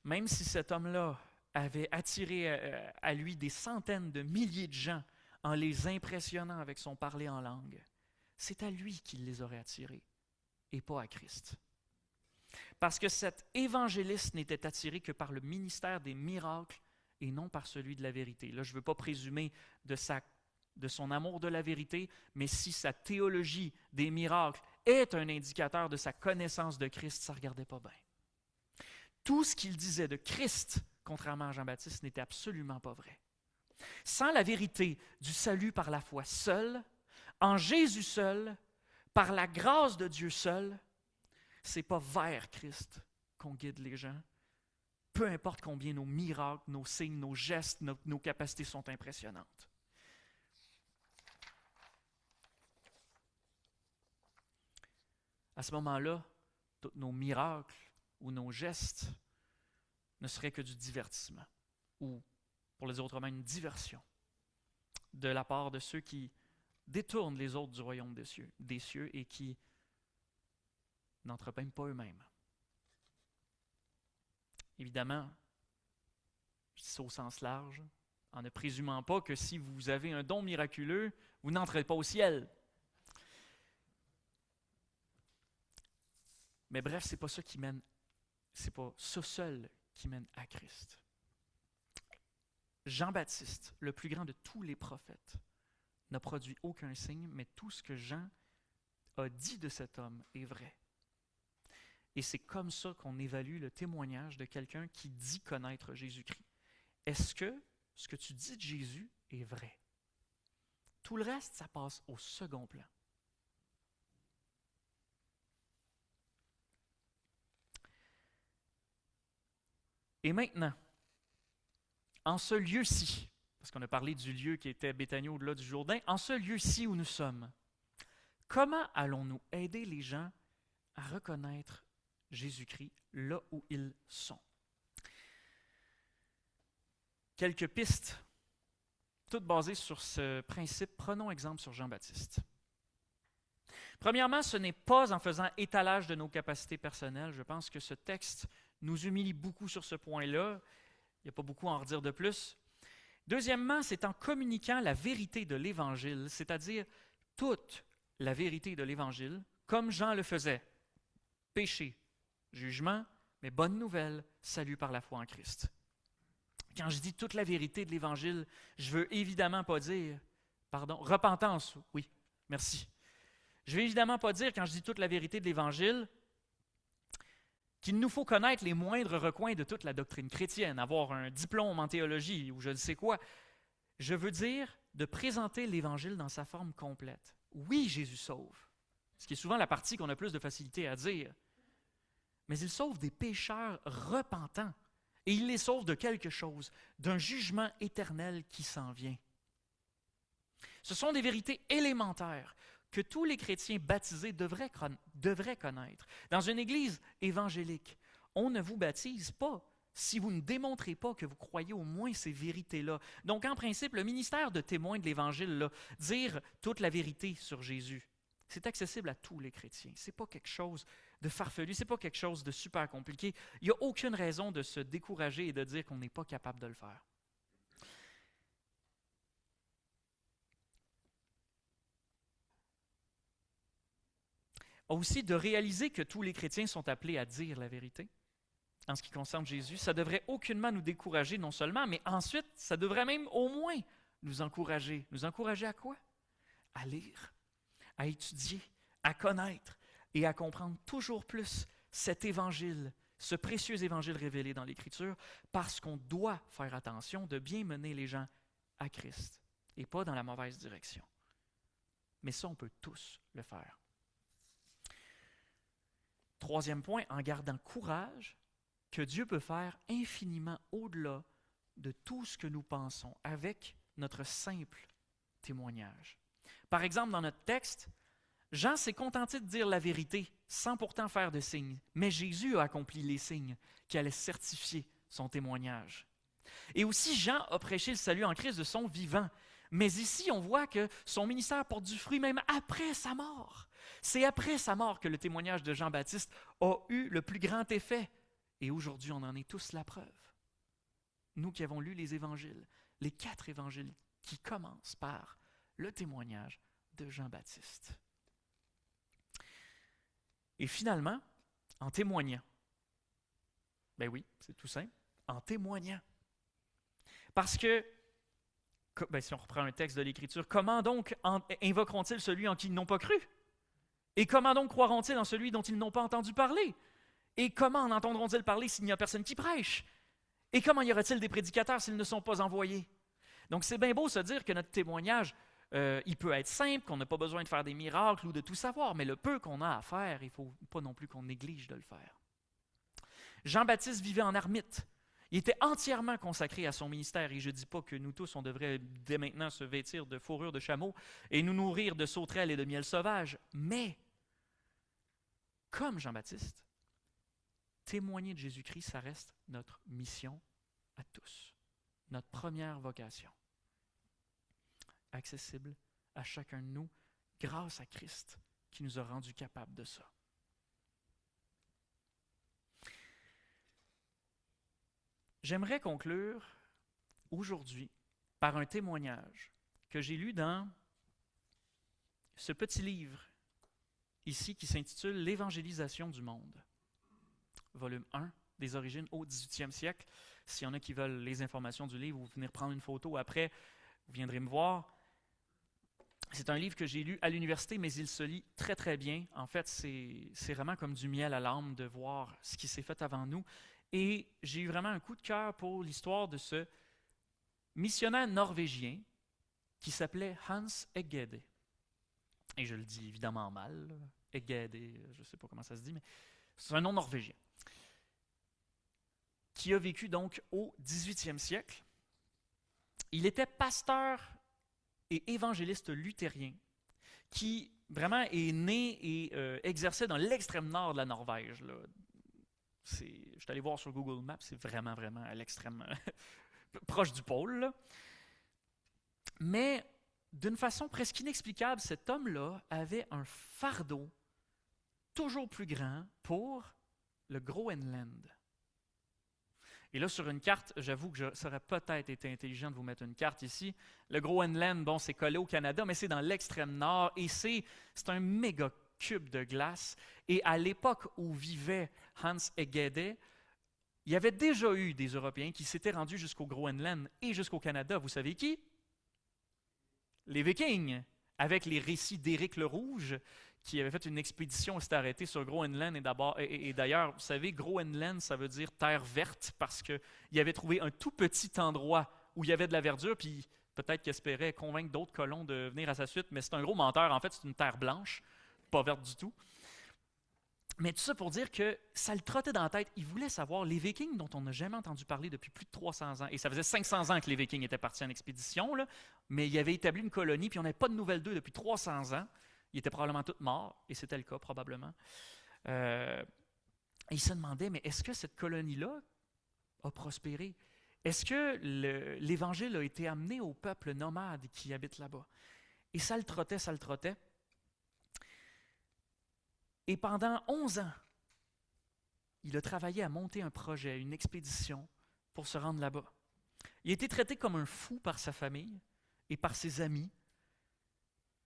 Même si cet homme-là avait attiré à lui des centaines de milliers de gens en les impressionnant avec son parler en langue, c'est à lui qu'il les aurait attirés et pas à Christ. Parce que cet évangéliste n'était attiré que par le ministère des miracles et non par celui de la vérité. Là, je ne veux pas présumer de son amour de la vérité, mais si sa théologie des miracles est un indicateur de sa connaissance de Christ, ça ne regardait pas bien. Tout ce qu'il disait de Christ, contrairement à Jean-Baptiste, n'était absolument pas vrai. Sans la vérité du salut par la foi seule, en Jésus seul, par la grâce de Dieu seul, ce n'est pas vers Christ qu'on guide les gens. Peu importe combien nos miracles, nos signes, nos gestes, nos capacités sont impressionnantes. À ce moment-là, tous nos miracles ou nos gestes ne seraient que du divertissement, ou, pour le dire autrement, une diversion de la part de ceux qui détournent les autres du royaume des cieux et qui n'entrepeignent pas eux-mêmes. Évidemment, je dis ça au sens large, en ne présumant pas que si vous avez un don miraculeux, vous n'entrez pas au ciel. Mais bref, c'est pas ça seul qui mène à Christ. Jean-Baptiste, le plus grand de tous les prophètes, n'a produit aucun signe, mais tout ce que Jean a dit de cet homme est vrai. Et c'est comme ça qu'on évalue le témoignage de quelqu'un qui dit connaître Jésus-Christ. Est-ce que ce que tu dis de Jésus est vrai? Tout le reste, ça passe au second plan. Et maintenant, en ce lieu-ci, parce qu'on a parlé du lieu qui était Béthanie au-delà du Jourdain, en ce lieu-ci où nous sommes, comment allons-nous aider les gens à reconnaître Jésus-Christ là où ils sont? Quelques pistes, toutes basées sur ce principe. Prenons exemple sur Jean-Baptiste. Premièrement, ce n'est pas en faisant étalage de nos capacités personnelles. Je pense que ce texte nous humilie beaucoup sur ce point-là. Il n'y a pas beaucoup à en redire de plus. Deuxièmement, c'est en communiquant la vérité de l'Évangile, c'est-à-dire toute la vérité de l'Évangile, comme Jean le faisait. Péché, jugement, mais bonne nouvelle, salut par la foi en Christ. Quand je dis toute la vérité de l'Évangile, je veux évidemment pas dire, repentance, oui, merci. Je veux évidemment pas dire, quand je dis toute la vérité de l'Évangile, qu'il nous faut connaître les moindres recoins de toute la doctrine chrétienne, avoir un diplôme en théologie ou je ne sais quoi. Je veux dire de présenter l'Évangile dans sa forme complète. Oui, Jésus sauve, ce qui est souvent la partie qu'on a plus de facilité à dire, mais il sauve des pécheurs repentants et il les sauve de quelque chose, d'un jugement éternel qui s'en vient. Ce sont des vérités élémentaires que tous les chrétiens baptisés devraient connaître. Dans une église évangélique, on ne vous baptise pas si vous ne démontrez pas que vous croyez au moins ces vérités-là. Donc, en principe, le ministère de témoin de l'Évangile, là, dire toute la vérité sur Jésus, c'est accessible à tous les chrétiens. Ce n'est pas quelque chose de farfelu, ce n'est pas quelque chose de super compliqué. Il n'y a aucune raison de se décourager et de dire qu'on n'est pas capable de le faire. Aussi, de réaliser que tous les chrétiens sont appelés à dire la vérité. En ce qui concerne Jésus, ça ne devrait aucunement nous décourager non seulement, mais ensuite, ça devrait même au moins nous encourager. Nous encourager à quoi? À lire, à étudier, à connaître et à comprendre toujours plus cet évangile, ce précieux évangile révélé dans l'Écriture, parce qu'on doit faire attention de bien mener les gens à Christ et pas dans la mauvaise direction. Mais ça, on peut tous le faire. Troisième point, en gardant courage que Dieu peut faire infiniment au-delà de tout ce que nous pensons avec notre simple témoignage. Par exemple, dans notre texte, Jean s'est contenté de dire la vérité sans pourtant faire de signes, mais Jésus a accompli les signes qui allaient certifier son témoignage. Et aussi, Jean a prêché le salut en Christ de son vivant. Mais ici, on voit que son ministère porte du fruit même après sa mort. C'est après sa mort que le témoignage de Jean-Baptiste a eu le plus grand effet. Et aujourd'hui, on en est tous la preuve. Nous qui avons lu les évangiles, les 4 évangiles qui commencent par le témoignage de Jean-Baptiste. Et finalement, en témoignant, ben oui, c'est tout simple, en témoignant. Parce que, si on reprend un texte de l'Écriture, comment donc invoqueront-ils celui en qui ils n'ont pas cru? Et comment donc croiront-ils en celui dont ils n'ont pas entendu parler? Et comment en entendront-ils parler s'il n'y a personne qui prêche? Et comment y aura-t-il des prédicateurs s'ils ne sont pas envoyés? Donc c'est bien beau se dire que notre témoignage, il peut être simple, qu'on n'a pas besoin de faire des miracles ou de tout savoir, mais le peu qu'on a à faire, il ne faut pas non plus qu'on néglige de le faire. Jean-Baptiste vivait en ermite. Il était entièrement consacré à son ministère, et je ne dis pas que nous tous, on devrait dès maintenant se vêtir de fourrure de chameau et nous nourrir de sauterelles et de miel sauvage, mais, comme Jean-Baptiste, témoigner de Jésus-Christ, ça reste notre mission à tous, notre première vocation, accessible à chacun de nous grâce à Christ qui nous a rendus capables de ça. J'aimerais conclure aujourd'hui par un témoignage que j'ai lu dans ce petit livre ici qui s'intitule « L'évangélisation du monde », volume 1, des origines au 18e siècle. S'il y en a qui veulent les informations du livre ou venir prendre une photo après, vous viendrez me voir. C'est un livre que j'ai lu à l'université, mais il se lit très, très bien. En fait, c'est vraiment comme du miel à l'âme de voir ce qui s'est fait avant nous. Et j'ai eu vraiment un coup de cœur pour l'histoire de ce missionnaire norvégien qui s'appelait Hans Egede. Et je le dis évidemment mal, Egede, je ne sais pas comment ça se dit, mais c'est un nom norvégien. Qui a vécu donc au 18e siècle. Il était pasteur et évangéliste luthérien qui vraiment est né et exerçait dans l'extrême nord de la Norvège. Là. Je suis allé voir sur Google Maps, c'est vraiment, vraiment à l'extrême, proche du pôle. Là. Mais d'une façon presque inexplicable, cet homme-là avait un fardeau toujours plus grand pour le Groenland. Et là, sur une carte, j'avoue que ça aurait peut-être été intelligent de vous mettre une carte ici. Le Groenland, bon, c'est collé au Canada, mais c'est dans l'extrême nord et c'est un méga cube de glace. Et à l'époque où vivait Hans Egede, il y avait déjà eu des Européens qui s'étaient rendus jusqu'au Groenland et jusqu'au Canada. Vous savez qui? Les Vikings, avec les récits d'Éric le Rouge, qui avait fait une expédition, s'était arrêté sur Groenland. Et d'ailleurs, vous savez, Groenland, ça veut dire terre verte, parce qu'il avait trouvé un tout petit endroit où il y avait de la verdure, puis peut-être qu'il espérait convaincre d'autres colons de venir à sa suite, mais c'est un gros menteur. En fait, c'est une terre blanche, pas verte du tout. Mais tout ça pour dire que ça le trottait dans la tête. Il voulait savoir, les Vikings dont on n'a jamais entendu parler depuis plus de 300 ans, et ça faisait 500 ans que les Vikings étaient partis en expédition, là, mais ils avaient établi une colonie, puis on n'avait pas de nouvelles d'eux depuis 300 ans. Ils étaient probablement tous morts, et c'était le cas probablement. Et il se demandait, mais est-ce que cette colonie-là a prospéré? Est-ce que l'Évangile a été amené au peuple nomade qui habite là-bas? Et ça le trottait, ça le trottait. Et pendant 11 ans, il a travaillé à monter un projet, une expédition pour se rendre là-bas. Il a été traité comme un fou par sa famille et par ses amis.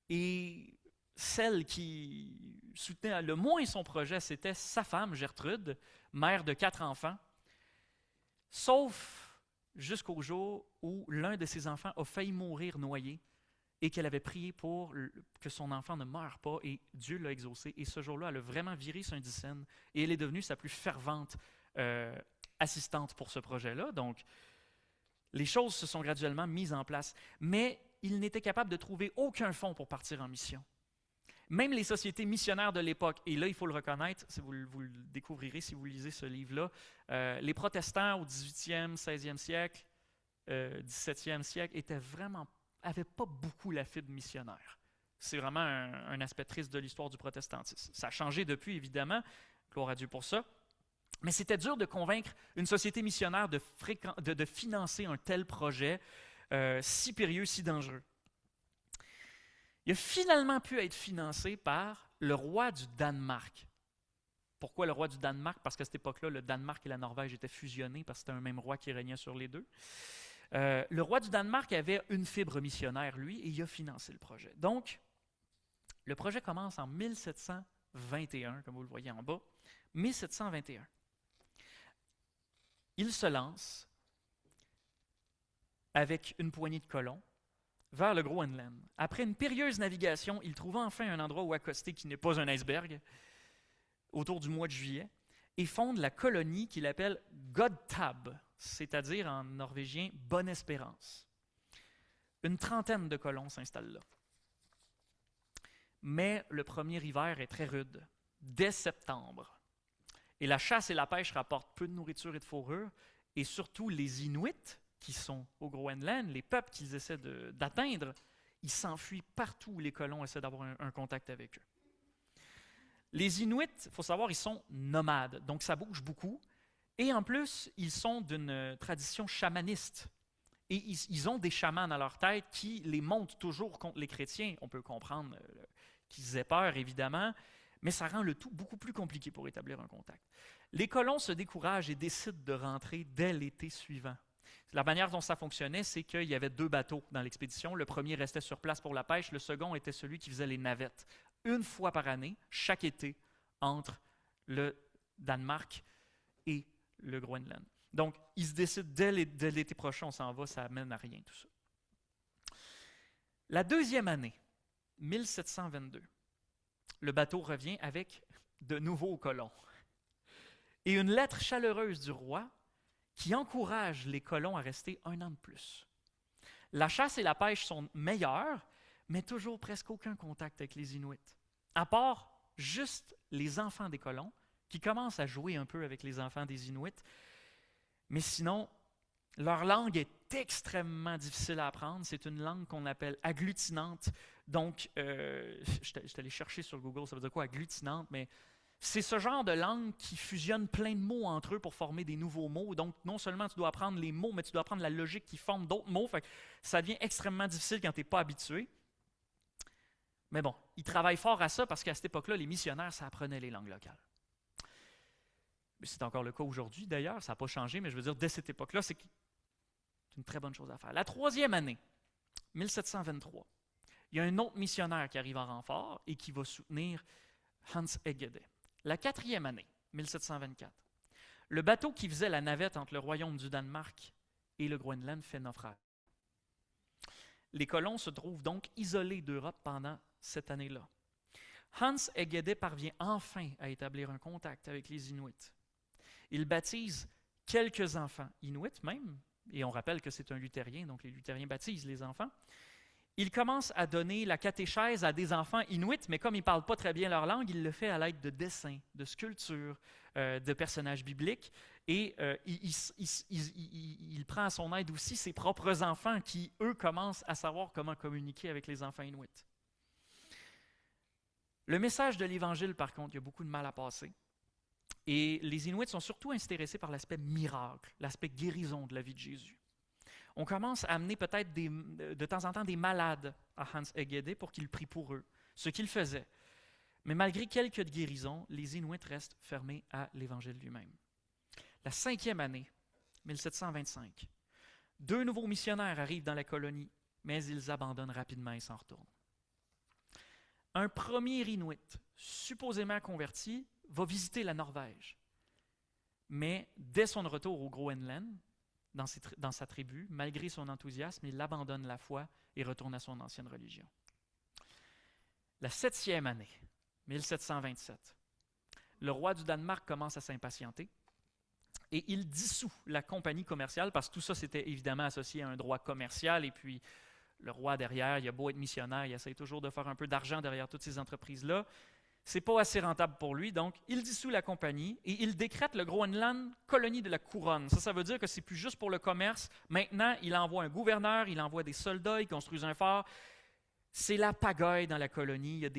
Et celle qui soutenait le moins son projet, c'était sa femme, Gertrude, mère de 4 enfants, sauf jusqu'au jour où l'un de ses enfants a failli mourir noyé et qu'elle avait prié pour que son enfant ne meure pas, et Dieu l'a exaucé. Et ce jour-là, elle a vraiment viré Saint-Dicenne, et elle est devenue sa plus fervente assistante pour ce projet-là. Donc, les choses se sont graduellement mises en place. Mais il n'était capable de trouver aucun fonds pour partir en mission. Même les sociétés missionnaires de l'époque, et là, il faut le reconnaître, vous le découvrirez si vous lisez ce livre-là, les protestants au 18e, 16e siècle, 17e siècle, n'avaient pas beaucoup la fibre missionnaire. C'est vraiment un aspect triste de l'histoire du protestantisme. Ça a changé depuis, évidemment, gloire à Dieu pour ça. Mais c'était dur de convaincre une société missionnaire de financer un tel projet si périlleux, si dangereux. Il a finalement pu être financé par le roi du Danemark. Pourquoi le roi du Danemark? Parce qu'à cette époque-là, le Danemark et la Norvège étaient fusionnés parce que c'était un même roi qui régnait sur les deux. Le roi du Danemark avait une fibre missionnaire, lui, et il a financé le projet. Donc, le projet commence en 1721, comme vous le voyez en bas. 1721. Il se lance avec une poignée de colons vers le Groenland. Après une périlleuse navigation, il trouva enfin un endroit où accoster qui n'est pas un iceberg, autour du mois de juillet, et fonde la colonie qu'il appelle Godtab, c'est-à-dire en norvégien « Bonne Espérance ». Une trentaine de colons s'installent là. Mais le premier hiver est très rude, dès septembre. Et la chasse et la pêche rapportent peu de nourriture et de fourrure, et surtout les Inuits, qui sont au Groenland, les peuples qu'ils essaient d'atteindre, ils s'enfuient partout où les colons essaient d'avoir un contact avec eux. Les Inuits, il faut savoir, ils sont nomades, donc ça bouge beaucoup. Et en plus, ils sont d'une tradition chamaniste. Et ils ont des chamans dans leur tête qui les montent toujours contre les chrétiens. On peut comprendre qu'ils aient peur, évidemment, mais ça rend le tout beaucoup plus compliqué pour établir un contact. Les colons se découragent et décident de rentrer dès l'été suivant. La manière dont ça fonctionnait, c'est qu'il y avait 2 bateaux dans l'expédition. Le premier restait sur place pour la pêche, le second était celui qui faisait les navettes. Une fois par année, chaque été, entre le Danemark et le Groenland. Donc, ils se décident dès l'été prochain, on s'en va, ça amène à rien tout ça. La deuxième année, 1722, le bateau revient avec de nouveaux colons. Et une lettre chaleureuse du roi qui encourage les colons à rester 1 an de plus. La chasse et la pêche sont meilleures, mais toujours presque aucun contact avec les Inuits. À part juste les enfants des colons, qui commencent à jouer un peu avec les enfants des Inuits. Mais sinon, leur langue est extrêmement difficile à apprendre. C'est une langue qu'on appelle agglutinante. Donc, je suis allé chercher sur Google, ça veut dire quoi agglutinante, mais c'est ce genre de langue qui fusionne plein de mots entre eux pour former des nouveaux mots. Donc, non seulement tu dois apprendre les mots, mais tu dois apprendre la logique qui forme d'autres mots. Fait que ça devient extrêmement difficile quand tu n'es pas habitué. Mais bon, ils travaillent fort à ça parce qu'à cette époque-là, les missionnaires, ça apprenait les langues locales. C'est encore le cas aujourd'hui d'ailleurs, ça n'a pas changé, mais je veux dire, dès cette époque-là, c'est une très bonne chose à faire. La troisième année, 1723, il y a un autre missionnaire qui arrive en renfort et qui va soutenir Hans Egede. La quatrième année, 1724, le bateau qui faisait la navette entre le royaume du Danemark et le Groenland fait naufrage. Les colons se trouvent donc isolés d'Europe pendant cette année-là. Hans Egede parvient enfin à établir un contact avec les Inuits. Il baptise quelques enfants Inuits même, et on rappelle que c'est un luthérien, donc les luthériens baptisent les enfants. Il commence à donner la catéchèse à des enfants Inuits, mais comme ils ne parlent pas très bien leur langue, il le fait à l'aide de dessins, de sculptures, de personnages bibliques, et il prend à son aide aussi ses propres enfants qui, eux, commencent à savoir comment communiquer avec les enfants Inuits. Le message de l'Évangile, par contre, il y a beaucoup de mal à passer. Et les Inuits sont surtout intéressés par l'aspect miracle, l'aspect guérison de la vie de Jésus. On commence à amener peut-être de temps en temps des malades à Hans Egede pour qu'il prie pour eux, ce qu'il faisait. Mais malgré quelques guérisons, les Inuits restent fermés à l'Évangile lui-même. La 5e année, 1725, 2 nouveaux missionnaires arrivent dans la colonie, mais ils abandonnent rapidement et s'en retournent. Un premier Inuit, supposément converti, va visiter la Norvège. Mais dès son retour au Groenland, dans sa tribu, malgré son enthousiasme, il abandonne la foi et retourne à son ancienne religion. La 7e année, 1727, le roi du Danemark commence à s'impatienter et il dissout la compagnie commerciale, parce que tout ça c'était évidemment associé à un droit commercial, et puis le roi derrière, il a beau être missionnaire, il essaie toujours de faire un peu d'argent derrière toutes ces entreprises-là. C'est pas assez rentable pour lui, donc il dissout la compagnie et il décrète le Groenland colonie de la couronne. Ça veut dire que c'est plus juste pour le commerce. Maintenant, il envoie un gouverneur, il envoie des soldats, il construit un fort. C'est la pagaille dans la colonie. Il y a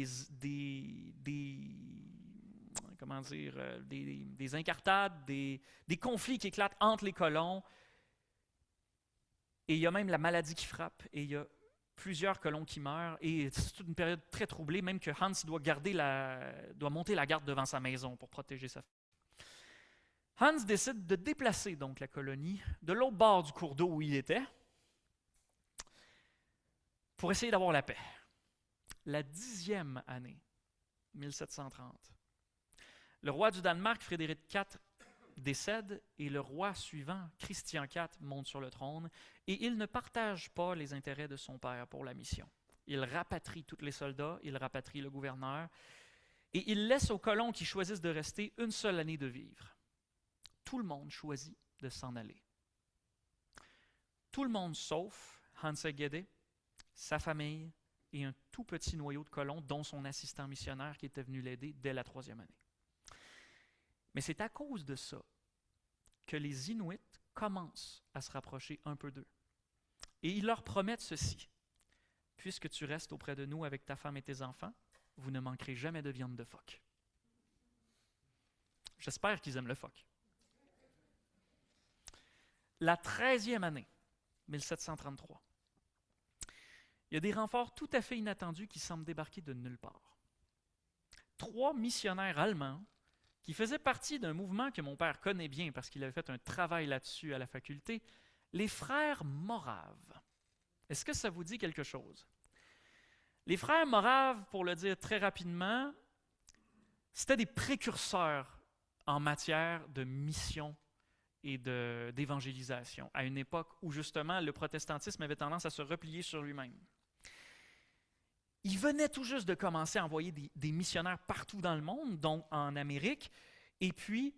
des incartades, des conflits qui éclatent entre les colons. Et il y a même la maladie qui frappe. Et il y a plusieurs colons qui meurent. Et c'est une période très troublée, même que Hans doit monter la garde devant sa maison pour protéger sa famille. Hans décide de déplacer donc la colonie de l'autre bord du cours d'eau où il était pour essayer d'avoir la paix. La 10e année, 1730, le roi du Danemark, Frédéric IV, décède et le roi suivant, Christian IV, monte sur le trône et il ne partage pas les intérêts de son père pour la mission. Il rapatrie tous les soldats, il rapatrie le gouverneur et il laisse aux colons qui choisissent de rester une seule année de vivre. Tout le monde choisit de s'en aller. Tout le monde sauf Hans Egede, sa famille et un tout petit noyau de colons, dont son assistant missionnaire qui était venu l'aider dès la 3e année. Mais c'est à cause de ça que les Inuits commencent à se rapprocher un peu d'eux. Et ils leur promettent ceci: puisque tu restes auprès de nous avec ta femme et tes enfants, vous ne manquerez jamais de viande de phoque. J'espère qu'ils aiment le phoque. La 13e année, 1733, il y a des renforts tout à fait inattendus qui semblent débarquer de nulle part. 3 missionnaires allemands qui faisaient partie d'un mouvement que mon père connaît bien parce qu'il avait fait un travail là-dessus à la faculté, les frères Moraves. Est-ce que ça vous dit quelque chose? Les frères Moraves, pour le dire très rapidement, c'était des précurseurs en matière de mission et d'évangélisation, à une époque où justement le protestantisme avait tendance à se replier sur lui-même. Ils venaient tout juste de commencer à envoyer des missionnaires partout dans le monde, dont en Amérique, et puis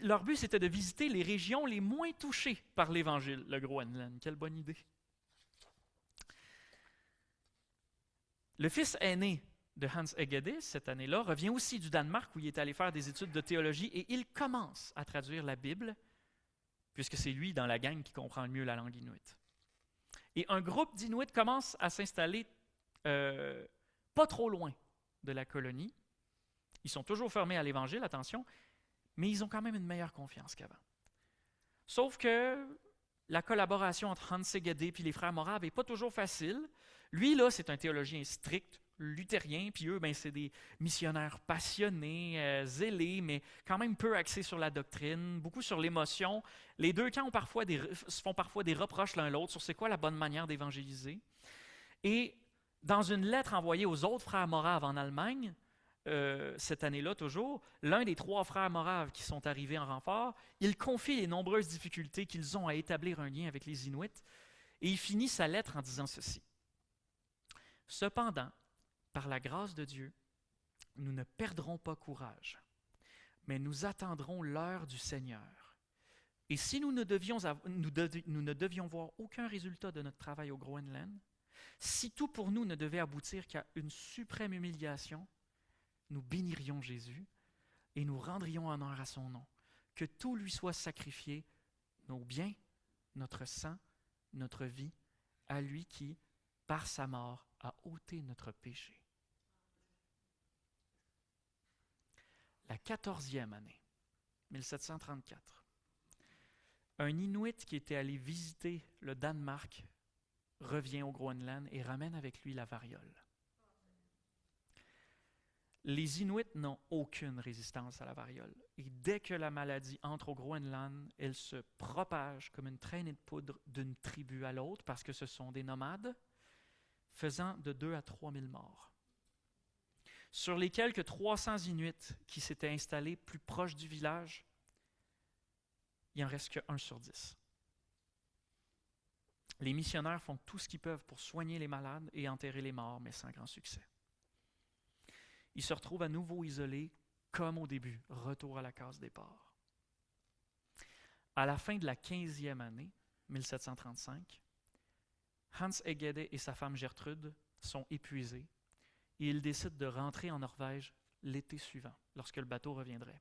leur but c'était de visiter les régions les moins touchées par l'Évangile, le Groenland. Quelle bonne idée! Le fils aîné de Hans Egede, cette année-là, revient aussi du Danemark où il est allé faire des études de théologie et il commence à traduire la Bible, puisque c'est lui dans la gang qui comprend le mieux la langue inuite. Et un groupe d'Inuits commence à s'installer pas trop loin de la colonie. Ils sont toujours fermés à l'Évangile, attention, mais ils ont quand même une meilleure confiance qu'avant. Sauf que la collaboration entre Hans Egede et les frères Moraves n'est pas toujours facile. Lui, là, c'est un théologien strict, luthérien, puis eux, c'est des missionnaires passionnés, zélés, mais quand même peu axés sur la doctrine, beaucoup sur l'émotion. Les deux camps se font parfois des reproches l'un l'autre sur c'est quoi la bonne manière d'évangéliser. Et dans une lettre envoyée aux autres frères Moraves en Allemagne, cette année-là toujours, l'un des 3 frères Moraves qui sont arrivés en renfort, il confie les nombreuses difficultés qu'ils ont à établir un lien avec les Inuits, et il finit sa lettre en disant ceci. « Cependant, par la grâce de Dieu, nous ne perdrons pas courage, mais nous attendrons l'heure du Seigneur. Et si nous ne devions voir aucun résultat de notre travail au Groenland, si tout pour nous ne devait aboutir qu'à une suprême humiliation, nous bénirions Jésus et nous rendrions honneur à son nom. Que tout lui soit sacrifié, nos biens, notre sang, notre vie, à lui qui, par sa mort, a ôté notre péché. » La 14e année, 1734, un Inuit qui était allé visiter le Danemark revient au Groenland et ramène avec lui la variole. Les Inuits n'ont aucune résistance à la variole. Et dès que la maladie entre au Groenland, elle se propage comme une traînée de poudre d'une tribu à l'autre parce que ce sont des nomades, faisant de 2 à 3 000 morts. Sur les quelques 300 Inuits qui s'étaient installés plus proches du village, il n'en reste que 1 sur 10. Les missionnaires font tout ce qu'ils peuvent pour soigner les malades et enterrer les morts, mais sans grand succès. Ils se retrouvent à nouveau isolés, comme au début, retour à la case départ. À la fin de la 15e année, 1735, Hans Egede et sa femme Gertrude sont épuisés et ils décident de rentrer en Norvège l'été suivant, lorsque le bateau reviendrait.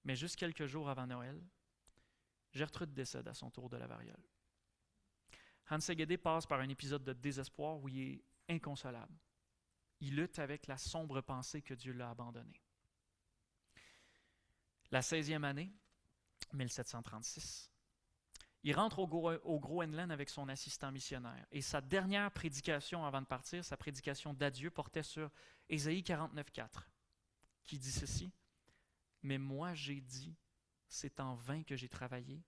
Mais juste quelques jours avant Noël, Gertrude décède à son tour de la variole. Hans Egede passe par un épisode de désespoir où il est inconsolable. Il lutte avec la sombre pensée que Dieu l'a abandonné. La 16e année, 1736, il rentre au Groenland avec son assistant missionnaire. Et sa dernière prédication avant de partir, sa prédication d'adieu, portait sur Ésaïe 49,4, qui dit ceci: « Mais moi j'ai dit, c'est en vain que j'ai travaillé,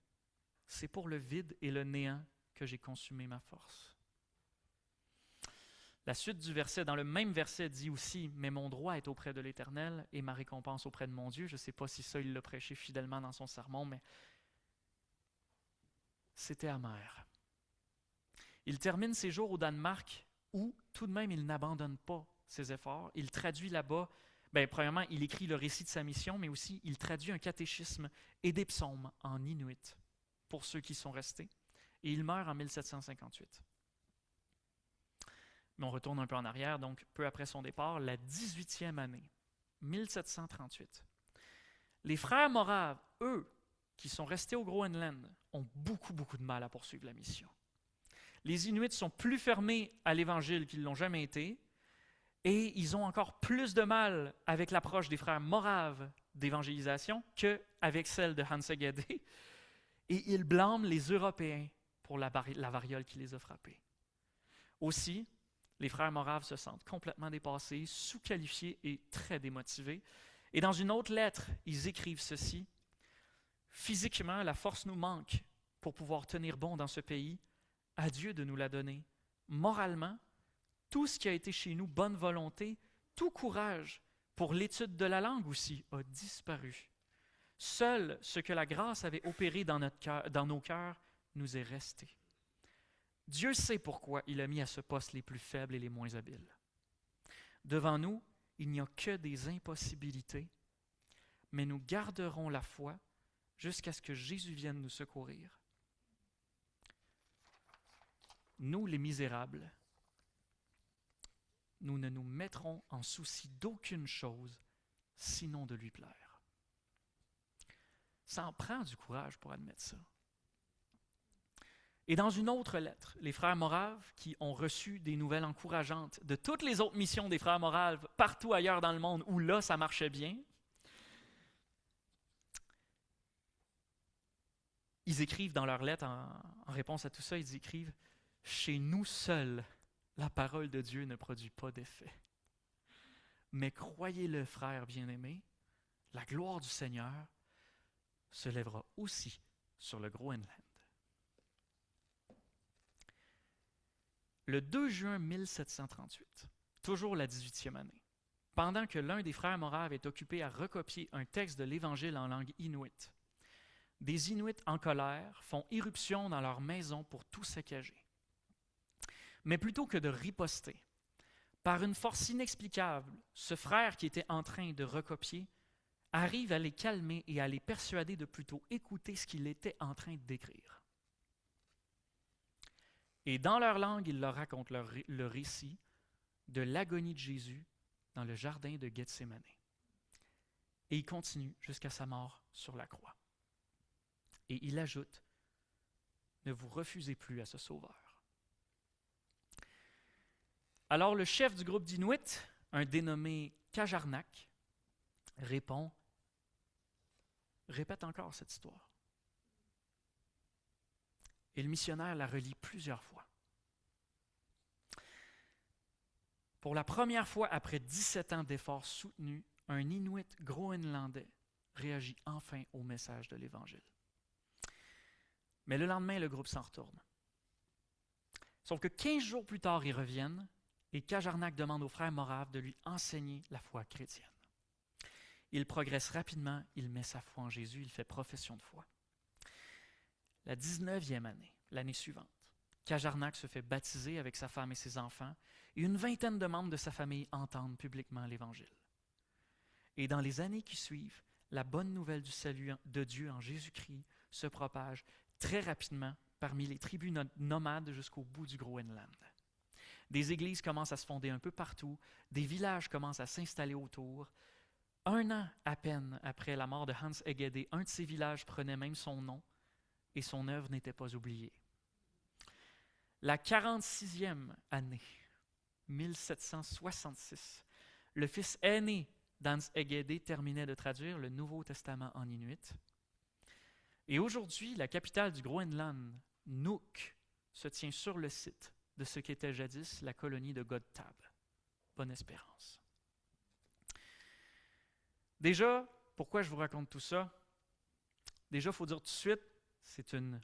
c'est pour le vide et le néant que j'ai consumé ma force. » La suite du verset, dans le même verset, dit aussi « Mais mon droit est auprès de l'Éternel et ma récompense auprès de mon Dieu. » Je ne sais pas si ça, il l'a prêché fidèlement dans son sermon, mais c'était amer. Il termine ses jours au Danemark où, tout de même, il n'abandonne pas ses efforts. Il traduit là-bas, premièrement, il écrit le récit de sa mission, mais aussi il traduit un catéchisme et des psaumes en inuit pour ceux qui sont restés. Et il meurt en 1758. Mais on retourne un peu en arrière, donc peu après son départ, la 18e année, 1738. Les frères Moraves, eux, qui sont restés au Groenland, ont beaucoup de mal à poursuivre la mission. Les Inuits sont plus fermés à l'Évangile qu'ils ne l'ont jamais été, et ils ont encore plus de mal avec l'approche des frères Moraves d'évangélisation qu'avec celle de Hans Egede, et ils blâment les Européens pour la variole qui les a frappés. Aussi, les frères Moraves se sentent complètement dépassés, sous-qualifiés et très démotivés. Et dans une autre lettre, ils écrivent ceci: « Physiquement, la force nous manque pour pouvoir tenir bon dans ce pays. À Dieu de nous la donner. Moralement, tout ce qui a été chez nous, bonne volonté, tout courage, pour l'étude de la langue aussi, a disparu. Seul ce que la grâce avait opéré dans nos cœurs nous est resté. Dieu sait pourquoi il a mis à ce poste les plus faibles et les moins habiles. Devant nous, il n'y a que des impossibilités, mais nous garderons la foi jusqu'à ce que Jésus vienne nous secourir. Nous, les misérables, nous ne nous mettrons en souci d'aucune chose, sinon de lui plaire. » Ça en prend du courage pour admettre ça. Et dans une autre lettre, les frères Moraves, qui ont reçu des nouvelles encourageantes de toutes les autres missions des frères Moraves partout ailleurs dans le monde où là, ça marchait bien, ils écrivent dans leur lettre, en réponse à tout ça, ils écrivent « Chez nous seuls, la parole de Dieu ne produit pas d'effet. Mais croyez-le, frères bien-aimés, la gloire du Seigneur se lèvera aussi sur le Groenland. » Le 2 juin 1738, toujours la 18e année, pendant que l'un des frères Moraves est occupé à recopier un texte de l'Évangile en langue inuite, des Inuits en colère font irruption dans leur maison pour tout saccager. Mais plutôt que de riposter, par une force inexplicable, ce frère qui était en train de recopier arrive à les calmer et à les persuader de plutôt écouter ce qu'il était en train d'écrire. Et dans leur langue, il leur raconte le récit de l'agonie de Jésus dans le jardin de Gethsémane. Et il continue jusqu'à sa mort sur la croix. Et il ajoute, « Ne vous refusez plus à ce Sauveur. » Alors le chef du groupe d'Inuits, un dénommé Qajarnak, répète encore cette histoire. Et le missionnaire la relit plusieurs fois. Pour la première fois après 17 ans d'efforts soutenus, un Inuit groenlandais réagit enfin au message de l'Évangile. Mais le lendemain, le groupe s'en retourne. Sauf que 15 jours plus tard, ils reviennent et Qajarnak demande aux frères Moraves de lui enseigner la foi chrétienne. Il progresse rapidement, il met sa foi en Jésus, il fait profession de foi. La 19e année, l'année suivante, Qajarnak se fait baptiser avec sa femme et ses enfants, et une vingtaine de membres de sa famille entendent publiquement l'Évangile. Et dans les années qui suivent, la bonne nouvelle du salut de Dieu en Jésus-Christ se propage très rapidement parmi les tribus nomades jusqu'au bout du Groenland. Des églises commencent à se fonder un peu partout, des villages commencent à s'installer autour. 1 an à peine après la mort de Hans Egede, un de ces villages prenait même son nom et son œuvre n'était pas oubliée. La 46e année, 1766. Le fils aîné d'Hans Egede terminait de traduire le Nouveau Testament en inuit. Et aujourd'hui, la capitale du Groenland, Nuuk, se tient sur le site de ce qu'était jadis la colonie de Godtab. Bonne Espérance. Déjà, pourquoi je vous raconte tout ça? Déjà, il faut dire tout de suite, c'est une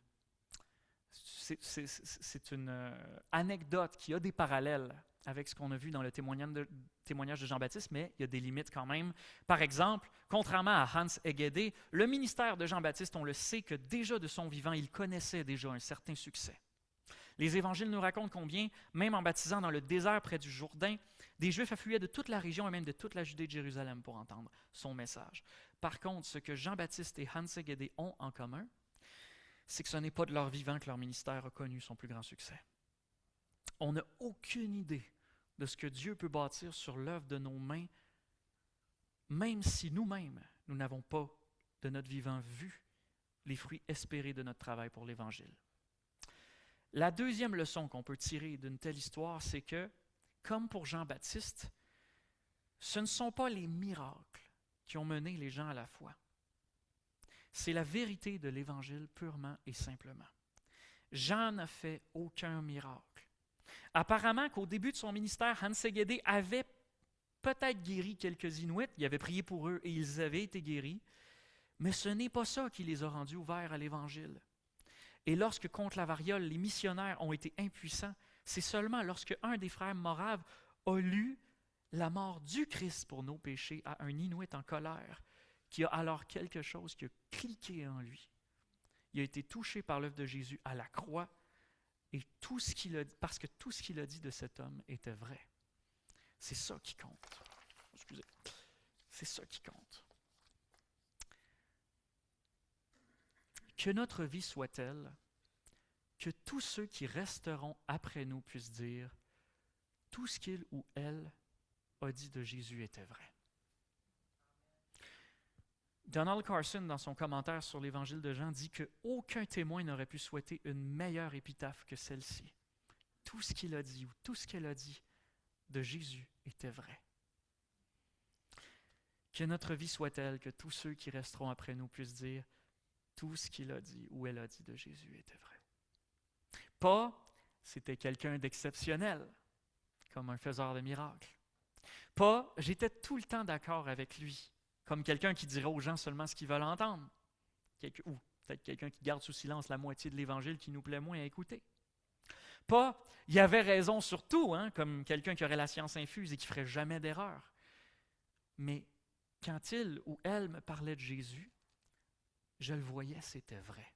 anecdote qui a des parallèles avec ce qu'on a vu dans le témoignage de Jean-Baptiste, mais il y a des limites quand même. Par exemple, contrairement à Hans Egede, le ministère de Jean-Baptiste, on le sait que déjà de son vivant, il connaissait déjà un certain succès. Les évangiles nous racontent combien, même en baptisant dans le désert près du Jourdain, des Juifs affluaient de toute la région et même de toute la Judée de Jérusalem pour entendre son message. Par contre, ce que Jean-Baptiste et Hans Egede ont en commun, c'est que ce n'est pas de leur vivant que leur ministère a connu son plus grand succès. On n'a aucune idée de ce que Dieu peut bâtir sur l'œuvre de nos mains, même si nous-mêmes, nous n'avons pas de notre vivant vu les fruits espérés de notre travail pour l'Évangile. La deuxième leçon qu'on peut tirer d'une telle histoire, c'est que, comme pour Jean-Baptiste, ce ne sont pas les miracles qui ont mené les gens à la foi. C'est la vérité de l'Évangile purement et simplement. Jean n'a fait aucun miracle. Apparemment qu'au début de son ministère, Hans Egede avait peut-être guéri quelques Inuits, il avait prié pour eux et ils avaient été guéris, mais ce n'est pas ça qui les a rendus ouverts à l'Évangile. Et lorsque, contre la variole, les missionnaires ont été impuissants, c'est seulement lorsque un des frères moraves a lu la mort du Christ pour nos péchés à un Inuit en colère, qui a alors quelque chose qui a cliqué en lui. Il a été touché par l'œuvre de Jésus à la croix, et tout ce qu'il a dit, parce que tout ce qu'il a dit de cet homme était vrai. C'est ça qui compte. Excusez. C'est ça qui compte. Que notre vie soit telle que tous ceux qui resteront après nous puissent dire tout ce qu'il ou elle a dit de Jésus était vrai. Donald Carson, dans son commentaire sur l'Évangile de Jean, dit qu'aucun témoin n'aurait pu souhaiter une meilleure épitaphe que celle-ci. Tout ce qu'il a dit ou tout ce qu'elle a dit de Jésus était vrai. Que notre vie soit telle que tous ceux qui resteront après nous puissent dire tout ce qu'il a dit ou elle a dit de Jésus était vrai. Pas, c'était quelqu'un d'exceptionnel, comme un faiseur de miracles. Pas, j'étais tout le temps d'accord avec lui, comme quelqu'un qui dira aux gens seulement ce qu'ils veulent entendre. Ou peut-être quelqu'un qui garde sous silence la moitié de l'Évangile qui nous plaît moins à écouter. Pas, il avait raison sur tout, comme quelqu'un qui aurait la science infuse et qui ne ferait jamais d'erreur. Mais quand il ou elle me parlait de Jésus, je le voyais, c'était vrai.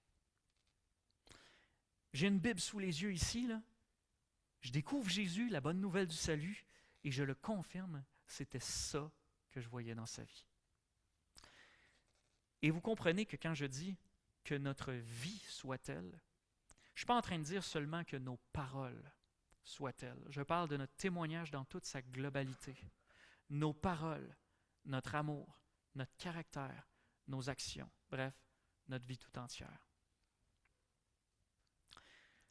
J'ai une Bible sous les yeux ici, là. Je découvre Jésus, la bonne nouvelle du salut, et je le confirme, c'était ça que je voyais dans sa vie. Et vous comprenez que quand je dis que notre vie soit telle, je ne suis pas en train de dire seulement que nos paroles soient telles. Je parle de notre témoignage dans toute sa globalité. Nos paroles, notre amour, notre caractère, nos actions, bref, notre vie tout entière.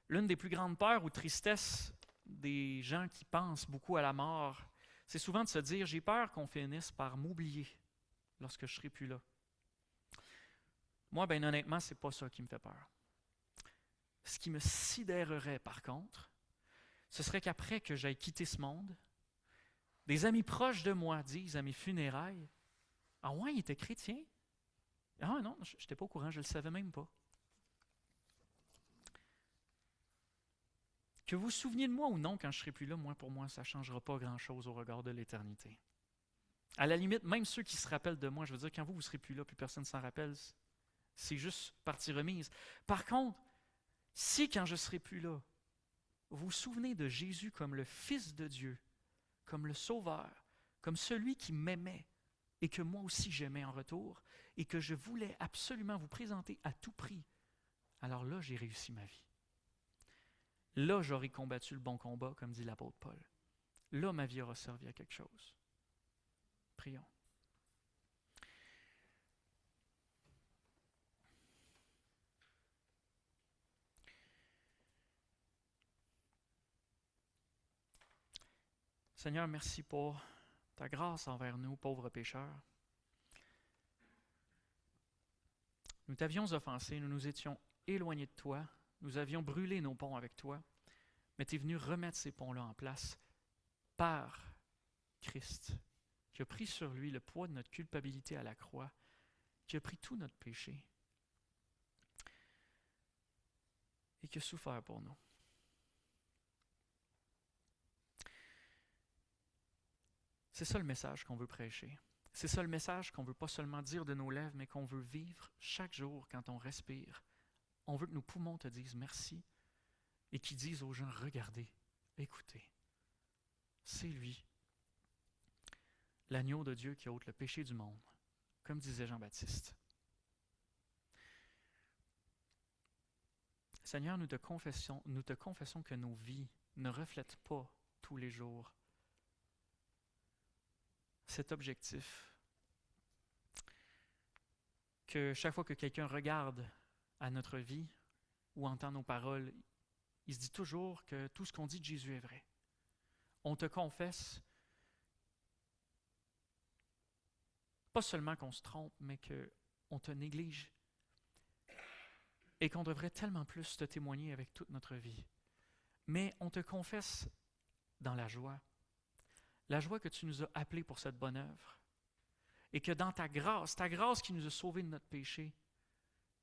L'une des plus grandes peurs ou tristesses des gens qui pensent beaucoup à la mort, c'est souvent de se dire « j'ai peur qu'on finisse par m'oublier lorsque je ne serai plus là ». Moi, bien honnêtement, ce n'est pas ça qui me fait peur. Ce qui me sidérerait, par contre, ce serait qu'après que j'aille quitter ce monde, des amis proches de moi disent à mes funérailles « Ah ouais, il était chrétien? Ah non, je n'étais pas au courant, je ne le savais même pas. » Que vous vous souveniez de moi ou non quand je ne serai plus là, pour moi, ça ne changera pas grand-chose au regard de l'éternité. À la limite, même ceux qui se rappellent de moi, je veux dire, quand vous ne serez plus là, plus personne ne s'en rappelle, c'est juste partie remise. Par contre, si quand je ne serai plus là, vous vous souvenez de Jésus comme le Fils de Dieu, comme le Sauveur, comme celui qui m'aimait et que moi aussi j'aimais en retour et que je voulais absolument vous présenter à tout prix, alors là, j'ai réussi ma vie. Là, j'aurai combattu le bon combat, comme dit l'apôtre Paul. Là, ma vie aura servi à quelque chose. Prions. Seigneur, merci pour ta grâce envers nous, pauvres pécheurs. Nous t'avions offensé, nous nous étions éloignés de toi, nous avions brûlé nos ponts avec toi, mais tu es venu remettre ces ponts-là en place par Christ, qui a pris sur lui le poids de notre culpabilité à la croix, qui a pris tout notre péché et qui a souffert pour nous. C'est ça le message qu'on veut prêcher. C'est ça le message qu'on veut pas seulement dire de nos lèvres, mais qu'on veut vivre chaque jour quand on respire. On veut que nos poumons te disent merci et qu'ils disent aux gens, regardez, écoutez, c'est lui, l'agneau de Dieu qui ôte le péché du monde, comme disait Jean-Baptiste. Seigneur, nous te confessons que nos vies ne reflètent pas tous les jours cet objectif, que chaque fois que quelqu'un regarde à notre vie ou entend nos paroles, il se dit toujours que tout ce qu'on dit de Jésus est vrai. On te confesse, pas seulement qu'on se trompe, mais qu'on te néglige et qu'on devrait tellement plus te témoigner avec toute notre vie. Mais on te confesse dans la joie que tu nous as appelés pour cette bonne œuvre, et que dans ta grâce qui nous a sauvés de notre péché,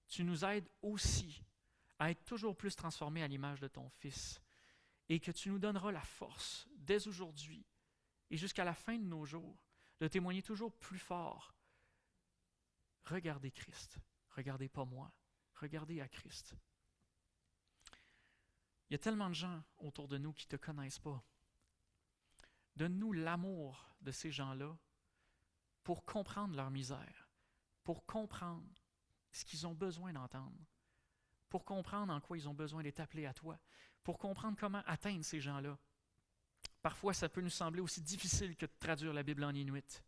tu nous aides aussi à être toujours plus transformés à l'image de ton Fils, et que tu nous donneras la force, dès aujourd'hui et jusqu'à la fin de nos jours, de témoigner toujours plus fort. Regardez Christ, regardez pas moi, regardez à Christ. Il y a tellement de gens autour de nous qui ne te connaissent pas. Donne-nous l'amour de ces gens-là pour comprendre leur misère, pour comprendre ce qu'ils ont besoin d'entendre, pour comprendre en quoi ils ont besoin d'être appelés à toi, pour comprendre comment atteindre ces gens-là. Parfois, ça peut nous sembler aussi difficile que de traduire la Bible en inuit.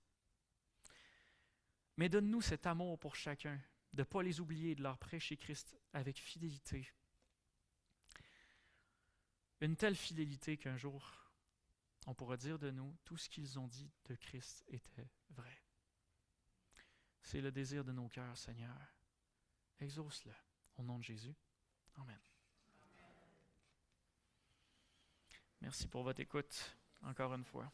Mais donne-nous cet amour pour chacun, de ne pas les oublier et de leur prêcher Christ avec fidélité. Une telle fidélité qu'un jour, on pourra dire de nous, tout ce qu'ils ont dit de Christ était vrai. C'est le désir de nos cœurs, Seigneur. Exauce-le. Au nom de Jésus. Amen. Merci pour votre écoute, encore une fois.